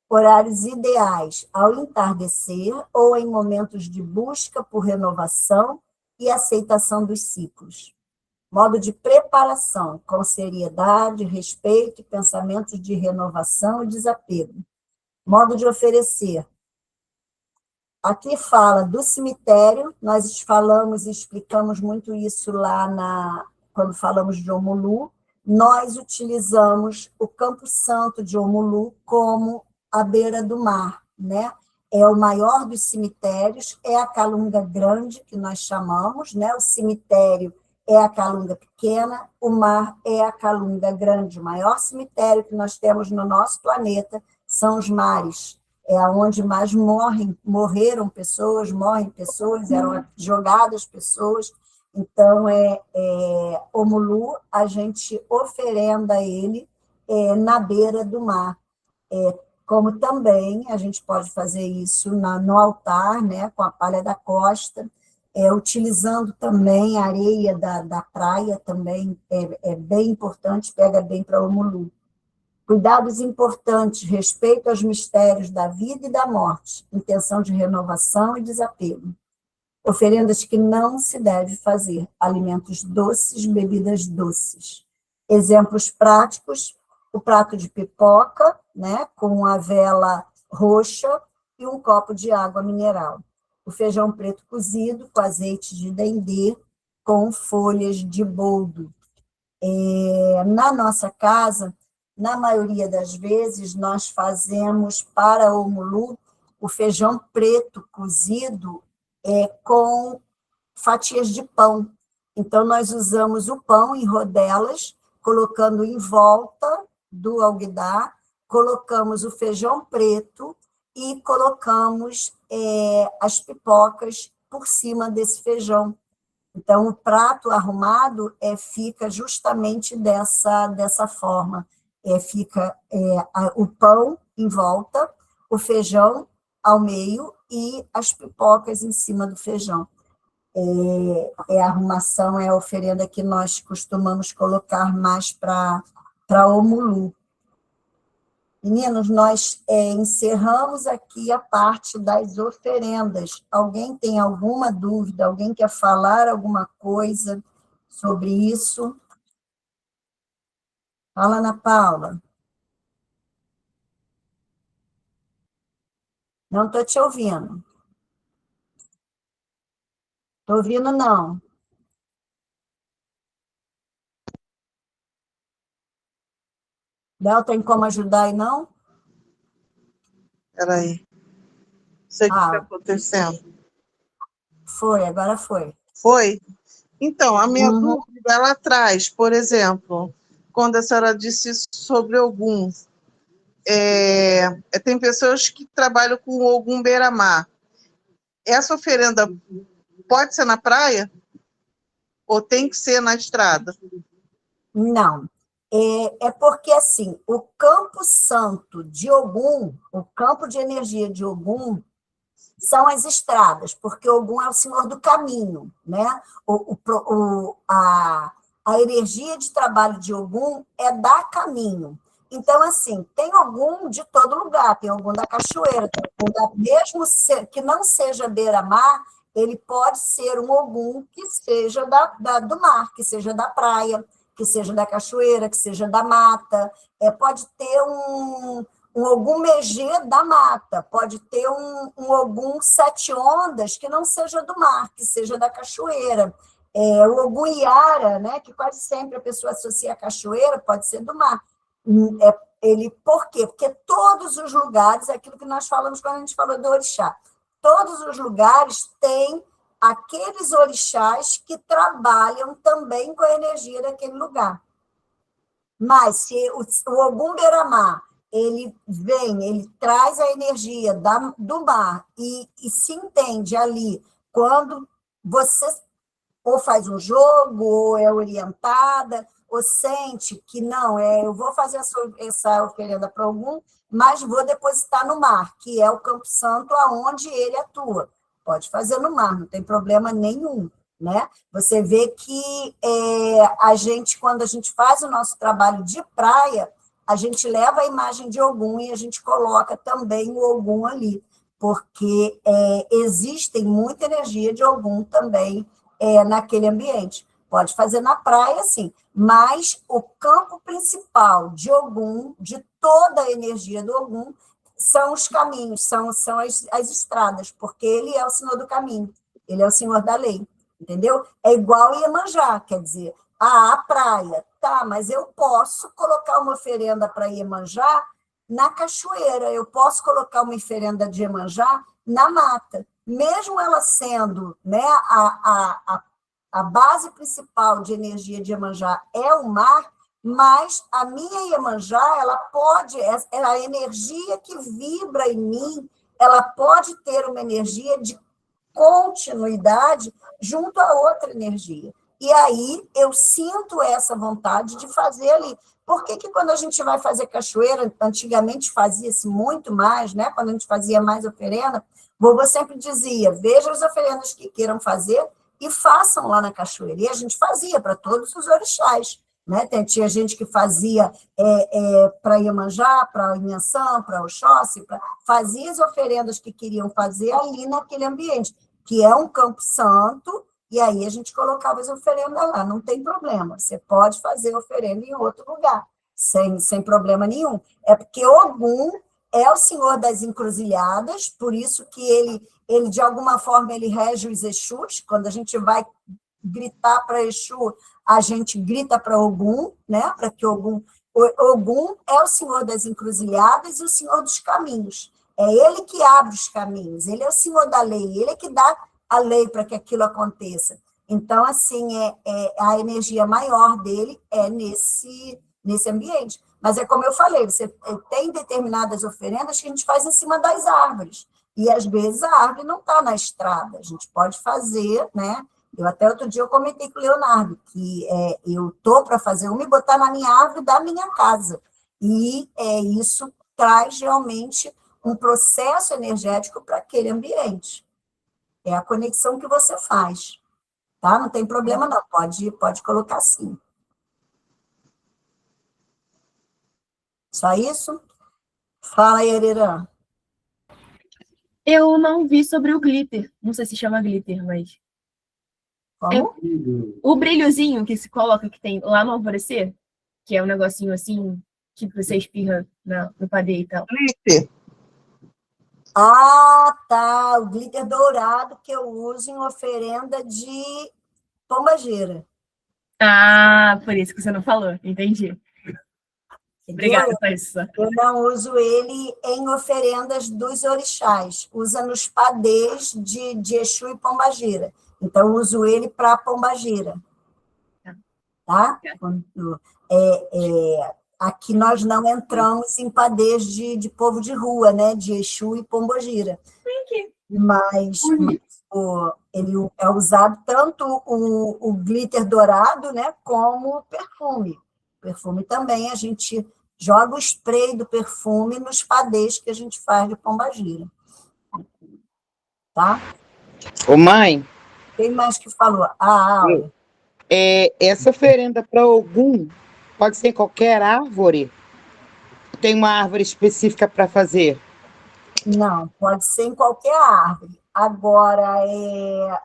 Speaker 1: Horários ideais ao entardecer ou em momentos de busca por renovação e aceitação dos ciclos. Modo de preparação, com seriedade, respeito e pensamentos de renovação e desapego. Modo de oferecer. Aqui fala do cemitério, nós falamos e explicamos muito isso lá quando falamos de Omulu. Nós utilizamos o Campo Santo de Omulu como à beira do mar, né? É o maior dos cemitérios, é a Calunga Grande, que nós chamamos, né? O cemitério é a Calunga Pequena, o mar é a Calunga Grande. O maior cemitério que nós temos no nosso planeta são os mares. É onde mais morreram pessoas, morrem pessoas, eram jogadas pessoas. Então, Omulu, a gente oferenda ele na beira do mar. Como também a gente pode fazer isso no altar, né, com a palha da costa, utilizando também a areia da praia, também é bem importante, pega bem para o Omulu. Cuidados importantes, respeito aos mistérios da vida e da morte, intenção de renovação e desapego. Oferendas que não se deve fazer, alimentos doces, bebidas doces. Exemplos práticos: o prato de pipoca, né, com a vela roxa e um copo de água mineral. O feijão preto cozido com azeite de dendê com folhas de boldo. Na nossa casa, na maioria das vezes, nós fazemos para o Omulu o feijão preto cozido com fatias de pão. Então, nós usamos o pão em rodelas, colocando em volta do alguidar, colocamos o feijão preto e colocamos as pipocas por cima desse feijão. Então, o prato arrumado fica justamente dessa forma. Fica o pão em volta, o feijão ao meio e as pipocas em cima do feijão. É a arrumação, é a oferenda que nós costumamos colocar mais para Omulu. Meninos, nós encerramos aqui a parte das oferendas. Alguém tem alguma dúvida? Alguém quer falar alguma coisa sobre isso? Fala, Ana Paula. Não estou te ouvindo. Estou ouvindo, não. Léo, tem como ajudar aí, não?
Speaker 7: Espera aí. Não sei o que está acontecendo.
Speaker 1: Agora foi.
Speaker 7: Foi? Então, a minha
Speaker 1: Uhum.
Speaker 7: dúvida, ela traz, por exemplo, quando a senhora disse sobre Ogum, tem pessoas que trabalham com Ogum Beira-Mar. Essa oferenda pode ser na praia? Ou tem que ser na estrada?
Speaker 1: Não. É porque, assim, o campo santo de Ogum, o campo de energia de Ogum, são as estradas, porque Ogum é o senhor do caminho, né? A energia de trabalho de Ogum é dar caminho. Então, assim, tem Ogum de todo lugar, tem Ogum da cachoeira, tem Ogum mesmo que não seja beira-mar, ele pode ser um Ogum que seja do mar, que seja da praia, que seja da cachoeira, que seja da mata, pode ter um Ogum Megê da mata, pode ter um Ogum sete ondas que não seja do mar, que seja da cachoeira. O Ogum Iara, né, que quase sempre a pessoa associa a cachoeira, pode ser do mar. Por quê? Porque todos os lugares, é aquilo que nós falamos quando a gente falou do orixá, todos os lugares têm aqueles orixás que trabalham também com a energia daquele lugar. Mas se o Ogum Beira-Mar, ele traz a energia do mar e se entende ali quando você ou faz um jogo, ou é orientada, ou sente que não, eu vou fazer essa oferenda para Ogum, mas vou depositar no mar, que é o Campo Santo aonde ele atua. Pode fazer no mar, não tem problema nenhum, né? Você vê que quando a gente faz o nosso trabalho de praia, a gente leva a imagem de Ogum e a gente coloca também o Ogum ali, porque existe muita energia de Ogum também naquele ambiente. Pode fazer na praia, sim, mas o campo principal de Ogum, de toda a energia do Ogum, são os caminhos, são as estradas, porque ele é o senhor do caminho, ele é o senhor da lei, entendeu? É igual Iemanjá, quer dizer, a praia, tá, mas eu posso colocar uma oferenda para Iemanjá na cachoeira, eu posso colocar uma oferenda de Iemanjá na mata, mesmo ela sendo, né, a base principal de energia de Iemanjá é o mar, mas a minha Iemanjá, ela pode, a energia que vibra em mim, ela pode ter uma energia de continuidade junto a outra energia. E aí eu sinto essa vontade de fazer ali. Por que quando a gente vai fazer cachoeira, antigamente fazia-se muito mais, né? Quando a gente fazia mais oferenda, vovô sempre dizia, veja as oferendas que queiram fazer e façam lá na cachoeira. E a gente fazia para todos os orixás, né? Tinha gente que fazia para Iemanjá, para Inhansã, para Oxóssi, fazia as oferendas que queriam fazer ali naquele ambiente, que é um campo santo, e aí a gente colocava as oferendas lá, não tem problema, você pode fazer oferenda em outro lugar, sem problema nenhum. É porque Ogum é o senhor das encruzilhadas, por isso que ele de alguma forma, ele rege os Exus. Quando a gente vai gritar para Exu, a gente grita para Ogum, né? Para que Ogum é o senhor das encruzilhadas e o senhor dos caminhos. É ele que abre os caminhos, ele é o senhor da lei, ele é que dá a lei para que aquilo aconteça. Então, assim, a energia maior dele é nesse ambiente. Mas é como eu falei, você tem determinadas oferendas que a gente faz em cima das árvores. E, às vezes, a árvore não está na estrada. A gente pode fazer, né? Até outro dia eu comentei com o Leonardo que eu estou para fazer uma e botar na minha árvore da minha casa. E isso traz realmente um processo energético para aquele ambiente. É a conexão que você faz, tá? Não tem problema não, pode colocar sim. Só isso? Fala aí, Arirã.
Speaker 2: Eu não vi sobre o glitter. Não sei se chama glitter, mas...
Speaker 1: Como?
Speaker 2: O brilhozinho que se coloca, que tem lá no alvorecer, que é um negocinho assim, que você espirra no padê e tal.
Speaker 7: Glitter.
Speaker 1: Ah, tá. O glitter dourado que eu uso em oferenda de pombagira.
Speaker 2: Ah, por isso que você não falou. Entendi.
Speaker 1: Entendeu?
Speaker 2: Obrigada, foi isso.
Speaker 1: Eu não uso ele em oferendas dos orixás. Usa nos padês de Exu e pombagira. Então, uso ele para pombagira. Tá? Aqui nós não entramos em padês de povo de rua, né? De Exu e pombagira. Mas ele é usado tanto o glitter dourado, né, como o perfume. Perfume também, a gente joga o spray do perfume nos padês que a gente faz de pombagira. Tá?
Speaker 8: Ô, mãe,
Speaker 1: Quem mais que falou? Ah, Áurea.
Speaker 8: essa oferenda para Ogum pode ser em qualquer árvore? Tem uma árvore específica para fazer?
Speaker 1: Não, pode ser em qualquer árvore. Agora,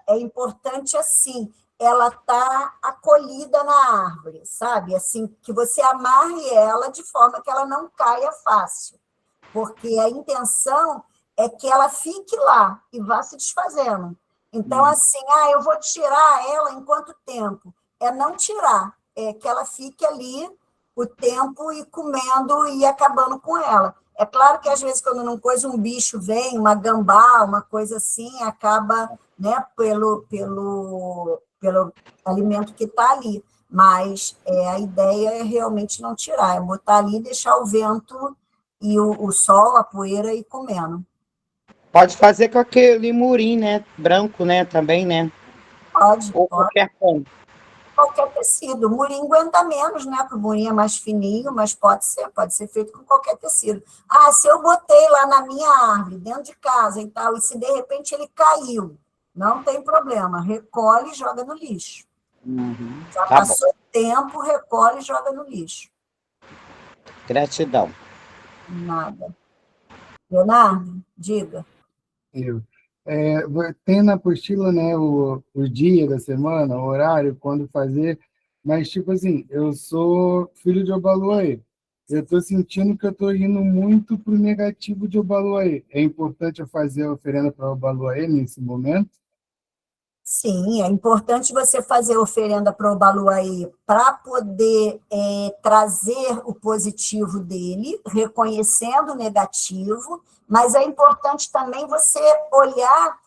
Speaker 1: é importante, assim, ela tá acolhida na árvore, sabe? Assim, que você amarre ela de forma que ela não caia fácil. Porque a intenção é que ela fique lá e vá se desfazendo. Então, assim, eu vou tirar ela em quanto tempo? É não tirar, é que ela fique ali o tempo e comendo e acabando com ela. É claro que, às vezes, quando não coisa, um bicho vem, uma gambá, uma coisa assim, acaba, né, pelo alimento que está ali. Mas a ideia é realmente não tirar, é botar ali e deixar o vento e o sol, a poeira ir comendo.
Speaker 8: Pode fazer com aquele murim, né? Branco, né? Também, né?
Speaker 1: Pode.
Speaker 8: Ou qualquer cor.
Speaker 1: Qualquer tecido. O murim aguenta menos, né? Porque o murim é mais fininho, mas pode ser feito com qualquer tecido. Se eu botei lá na minha árvore, dentro de casa e tal, e se de repente ele caiu, não tem problema, recolhe e joga no lixo. Já
Speaker 8: Tá
Speaker 1: passou o tempo, recolhe e joga no lixo.
Speaker 8: Gratidão.
Speaker 1: Nada. Leonardo, diga.
Speaker 4: Tem na apostila, né, o dia da semana, o horário, quando fazer, mas, tipo assim, eu sou filho de Obaluayê. Eu estou sentindo que eu estou indo muito para o negativo de Obaluayê. É importante eu fazer a oferenda para Obaluayê nesse momento?
Speaker 1: Sim, é importante você fazer oferenda para o Obaluayê para poder trazer o positivo dele, reconhecendo o negativo, mas é importante também você olhar,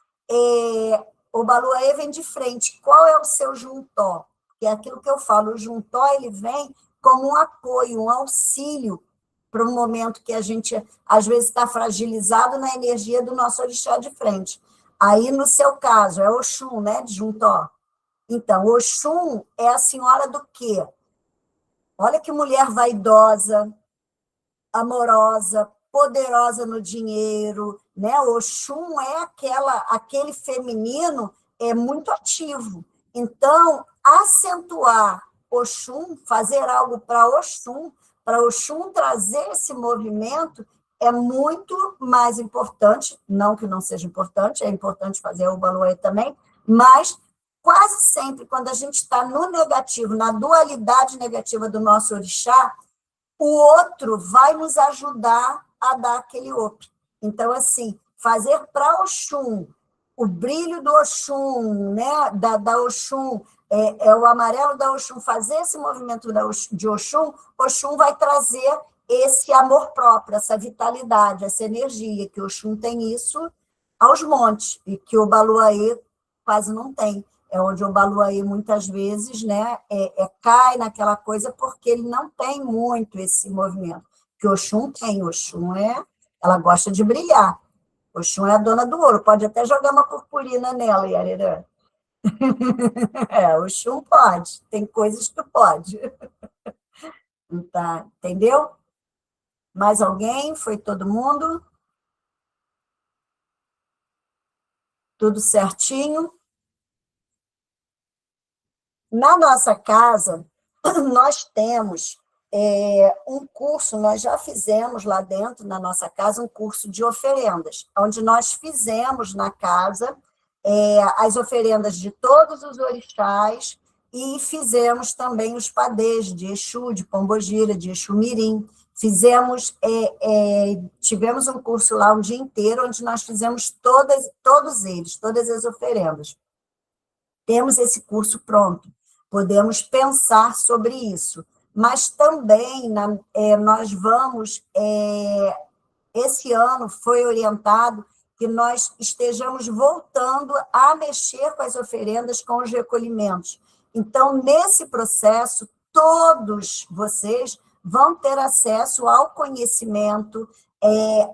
Speaker 1: o Obaluayê vem de frente, qual é o seu juntó? Que é aquilo que eu falo, o juntó ele vem como um apoio, um auxílio para um momento que a gente, às vezes, está fragilizado na energia do nosso orixá de frente. Aí, no seu caso, é Oxum, né, de Juntó. Então, Oxum é a senhora do quê? Olha que mulher vaidosa, amorosa, poderosa no dinheiro, né? Oxum é aquele feminino muito ativo. Então, acentuar Oxum, fazer algo para Oxum trazer esse movimento é muito mais importante, não que não seja importante, é importante fazer o Obaluayê também, mas quase sempre, quando a gente está no negativo, na dualidade negativa do nosso orixá, o outro vai nos ajudar a dar aquele up. Então, assim, fazer para Oxum, o brilho do Oxum, né, da Oxum, o amarelo da Oxum, fazer esse movimento de Oxum, Oxum vai trazer esse amor próprio, essa vitalidade, essa energia, que o Oxum tem isso aos montes, e que o Obaluayê quase não tem. É onde o Obaluayê, muitas vezes, né, cai naquela coisa porque ele não tem muito esse movimento. Que o Oxum tem, ela gosta de brilhar. Oxum é a dona do ouro, pode até jogar uma purpurina nela, Yarirã. Oxum pode, tem coisas que pode. Tá, entendeu? Mais alguém? Foi todo mundo? Tudo certinho? Na nossa casa, nós temos um curso, nós já fizemos lá dentro, na nossa casa, um curso de oferendas, onde nós fizemos na casa as oferendas de todos os orixás e fizemos também os padês de Exu, de Pombogira, de Exu Mirim. Tivemos um curso lá um dia inteiro, onde nós fizemos todos eles, todas as oferendas. Temos esse curso pronto, podemos pensar sobre isso. Mas também nós vamos, esse ano foi orientado que nós estejamos voltando a mexer com as oferendas, com os recolhimentos. Então, nesse processo, todos vocês vão ter acesso ao conhecimento,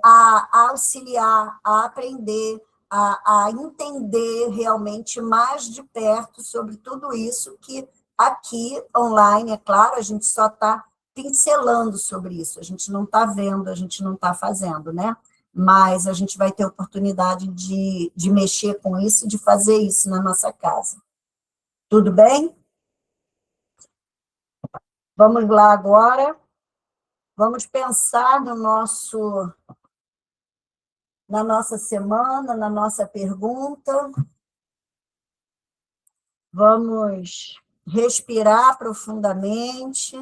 Speaker 1: a auxiliar, a aprender, a entender realmente mais de perto sobre tudo isso que aqui, online, é claro, a gente só está pincelando sobre isso, a gente não está vendo, a gente não está fazendo, né? Mas a gente vai ter oportunidade de mexer com isso, de fazer isso na nossa casa. Tudo bem? Vamos lá agora. Vamos pensar na nossa semana, na nossa pergunta. Vamos respirar profundamente.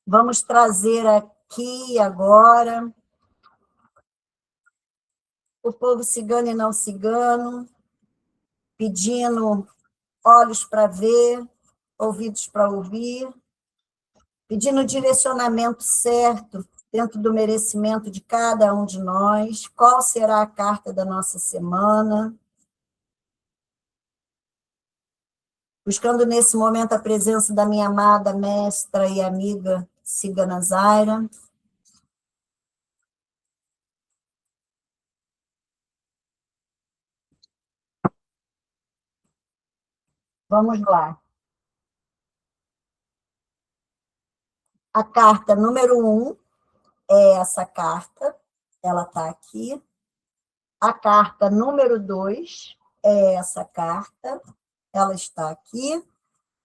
Speaker 1: Vamos trazer aqui agora o povo cigano e não cigano, pedindo olhos para ver, ouvidos para ouvir, pedindo o direcionamento certo dentro do merecimento de cada um de nós. Qual será a carta da nossa semana? Buscando nesse momento a presença da minha amada mestra e amiga Cigana Zaira. Vamos lá. A carta número 1 é essa carta, ela está aqui. A carta número 2 é essa carta, ela está aqui.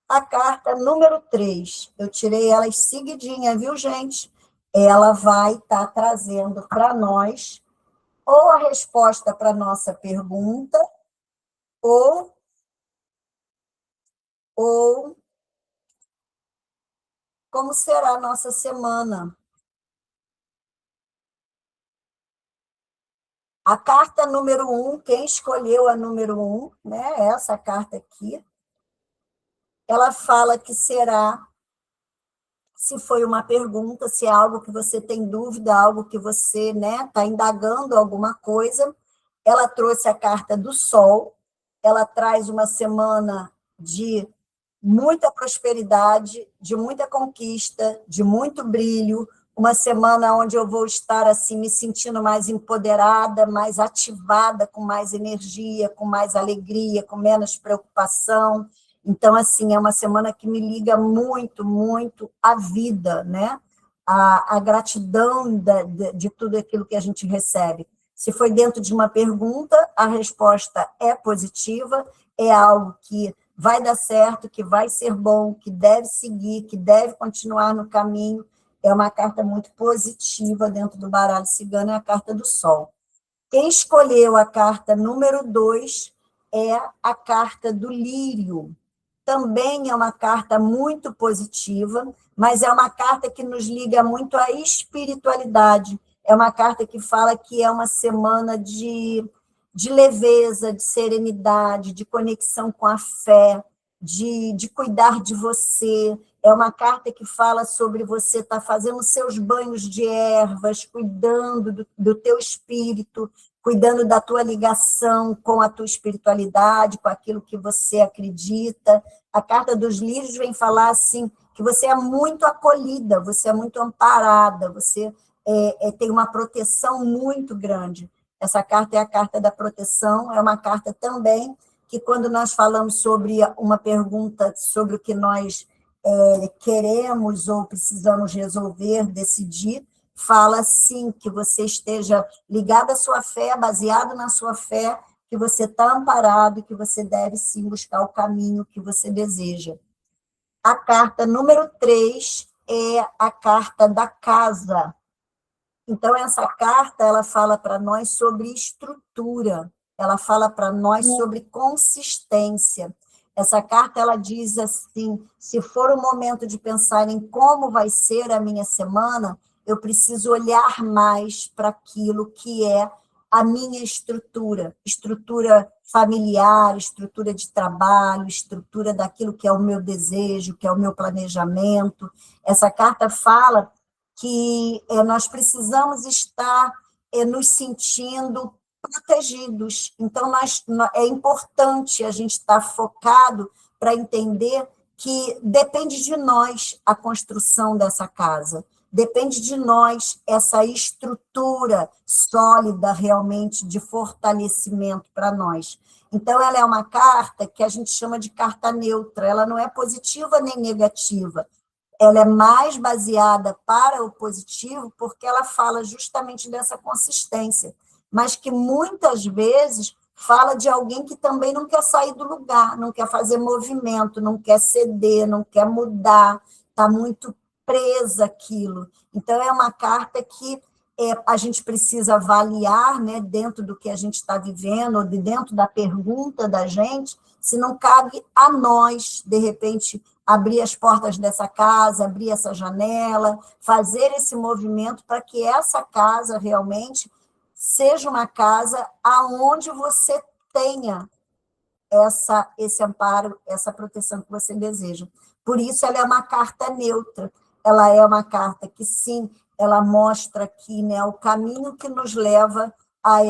Speaker 1: A carta número 3, eu tirei elas seguidinha, viu, gente? Ela vai estar trazendo para nós ou a resposta para a nossa pergunta, ou como será a nossa semana. A carta número 1, quem escolheu a número 1, né, essa carta aqui, ela fala que será, se foi uma pergunta, se é algo que você tem dúvida, algo que você está indagando alguma coisa. Ela trouxe a carta do Sol, ela traz uma semana de muita prosperidade, de muita conquista, de muito brilho, uma semana onde eu vou estar assim me sentindo mais empoderada, mais ativada, com mais energia, com mais alegria, com menos preocupação. Então, assim, é uma semana que me liga muito, muito à vida, né? A gratidão de tudo aquilo que a gente recebe. Se foi dentro de uma pergunta, a resposta é positiva, é algo que vai dar certo, que vai ser bom, que deve seguir, que deve continuar no caminho. É uma carta muito positiva dentro do baralho cigano, é a carta do Sol. Quem escolheu a carta número 2 é a carta do Lírio. Também é uma carta muito positiva, mas é uma carta que nos liga muito à espiritualidade. É uma carta que fala que é uma semana de leveza, de serenidade, de conexão com a fé, de cuidar de você. É uma carta que fala sobre você estar fazendo seus banhos de ervas, cuidando do teu espírito, cuidando da tua ligação com a tua espiritualidade, com aquilo que você acredita. A carta dos lírios vem falar assim, que você é muito acolhida, você é muito amparada, você tem uma proteção muito grande. Essa carta é a carta da proteção, é uma carta também que, quando nós falamos sobre uma pergunta sobre o que nós queremos ou precisamos resolver, decidir, fala, sim, que você esteja ligado à sua fé, baseado na sua fé, que você está amparado e que você deve, sim, buscar o caminho que você deseja. A carta número 3 é a carta da casa. Então, essa carta, ela fala para nós sobre estrutura, ela fala para nós sobre consistência. Essa carta, ela diz assim, se for o momento de pensar em como vai ser a minha semana, eu preciso olhar mais para aquilo que é a minha estrutura familiar, estrutura de trabalho, estrutura daquilo que é o meu desejo, que é o meu planejamento. Essa carta fala que nós precisamos estar nos sentindo protegidos. Então, é importante a gente estar focado para entender que depende de nós a construção dessa casa, depende de nós essa estrutura sólida, realmente, de fortalecimento para nós. Então, ela é uma carta que a gente chama de carta neutra, ela não é positiva nem negativa, ela é mais baseada para o positivo, porque ela fala justamente dessa consistência, mas que muitas vezes fala de alguém que também não quer sair do lugar, não quer fazer movimento, não quer ceder, não quer mudar, está muito presa aquilo. Então, é uma carta que a gente precisa avaliar, né, dentro do que a gente está vivendo, ou dentro da pergunta da gente, se não cabe a nós, de repente, abrir as portas dessa casa, abrir essa janela, fazer esse movimento para que essa casa realmente seja uma casa aonde você tenha esse amparo, essa proteção que você deseja. Por isso, ela é uma carta neutra, ela é uma carta que, sim, ela mostra aqui, né, o caminho que nos leva a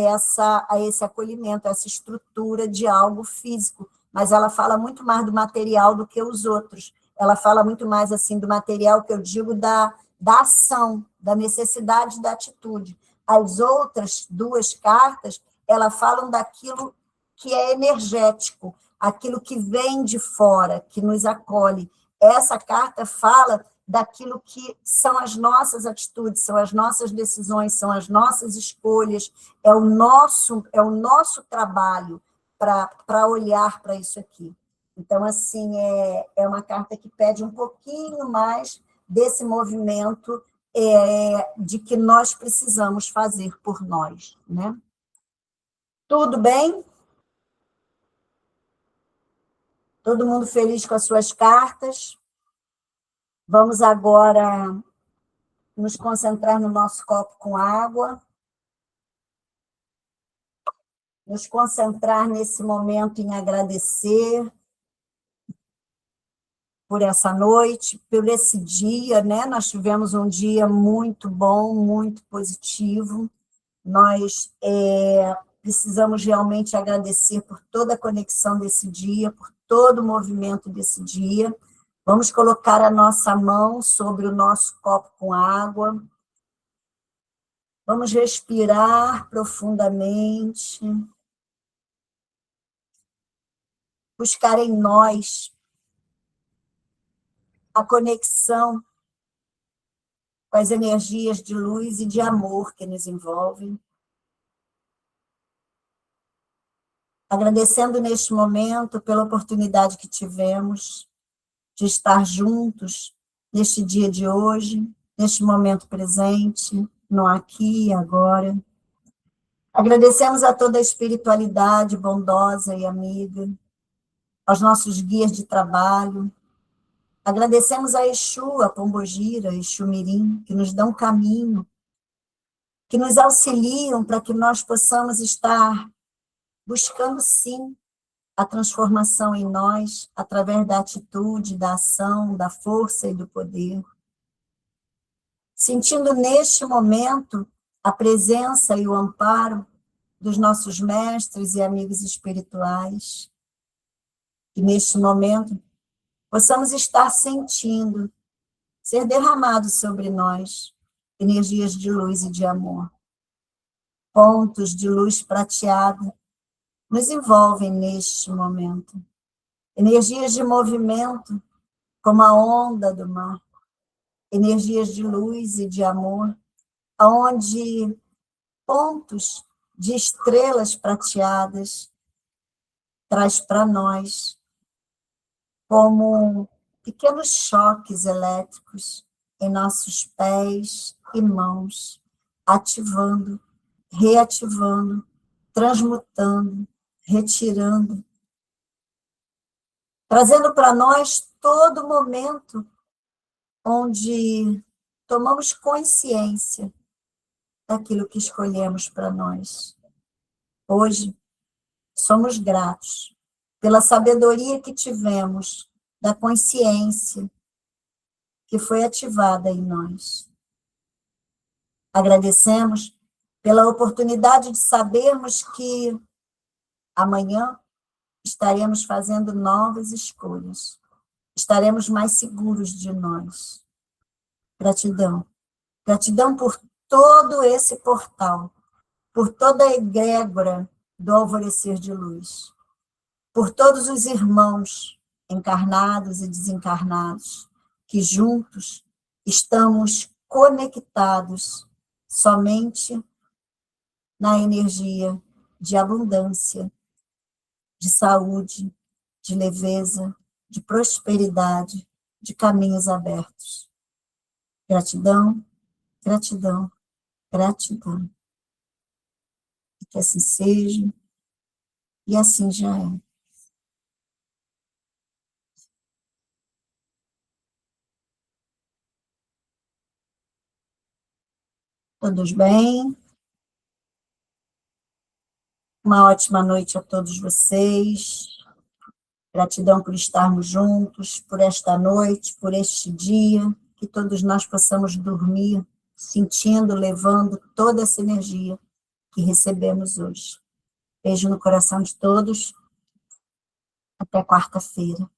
Speaker 1: esse acolhimento, a essa estrutura de algo físico, mas ela fala muito mais do material do que os outros. Ela fala muito mais, assim, do material que eu digo da ação, da necessidade da atitude. As outras duas cartas, elas falam daquilo que é energético, aquilo que vem de fora, que nos acolhe. Essa carta fala daquilo que são as nossas atitudes, são as nossas decisões, são as nossas escolhas, é o nosso trabalho para olhar para isso aqui. Então, assim, é uma carta que pede um pouquinho mais desse movimento de que nós precisamos fazer por nós, né? Tudo bem? Todo mundo feliz com as suas cartas? Vamos agora nos concentrar no nosso copo com água, nos concentrar nesse momento em agradecer por essa noite, por esse dia, né? Nós tivemos um dia muito bom, muito positivo. Nós precisamos realmente agradecer por toda a conexão desse dia, por todo o movimento desse dia. Vamos colocar a nossa mão sobre o nosso copo com água. Vamos respirar profundamente. Buscar em nós a conexão com as energias de luz e de amor que nos envolvem. Agradecendo neste momento pela oportunidade que tivemos de estar juntos neste dia de hoje, neste momento presente, no aqui e agora. Agradecemos a toda a espiritualidade bondosa e amiga, aos nossos guias de trabalho. Agradecemos a Exu, a Pombogira, a Exu Mirim, que nos dão caminho, que nos auxiliam para que nós possamos estar buscando, sim, a transformação em nós, através da atitude, da ação, da força e do poder. Sentindo neste momento a presença e o amparo dos nossos mestres e amigos espirituais, que neste momento possamos estar sentindo ser derramado sobre nós energias de luz e de amor. Pontos de luz prateada nos envolvem neste momento. Energias de movimento, como a onda do mar. Energias de luz e de amor onde pontos de estrelas prateadas traz para nós como pequenos choques elétricos em nossos pés e mãos, ativando, reativando, transmutando, retirando, trazendo para nós todo momento onde tomamos consciência daquilo que escolhemos para nós. Hoje, somos gratos pela sabedoria que tivemos, da consciência que foi ativada em nós. Agradecemos pela oportunidade de sabermos que amanhã estaremos fazendo novas escolhas, estaremos mais seguros de nós. Gratidão. Gratidão por todo esse portal, por toda a egrégora do alvorecer de luz, por todos os irmãos encarnados e desencarnados, que juntos estamos conectados somente na energia de abundância, de saúde, de leveza, de prosperidade, de caminhos abertos. Gratidão, gratidão, gratidão. E que assim seja, e assim já é. Todos bem? Uma ótima noite a todos vocês. Gratidão por estarmos juntos, por esta noite, por este dia, que todos nós possamos dormir sentindo, levando toda essa energia que recebemos hoje. Beijo no coração de todos. Até quarta-feira.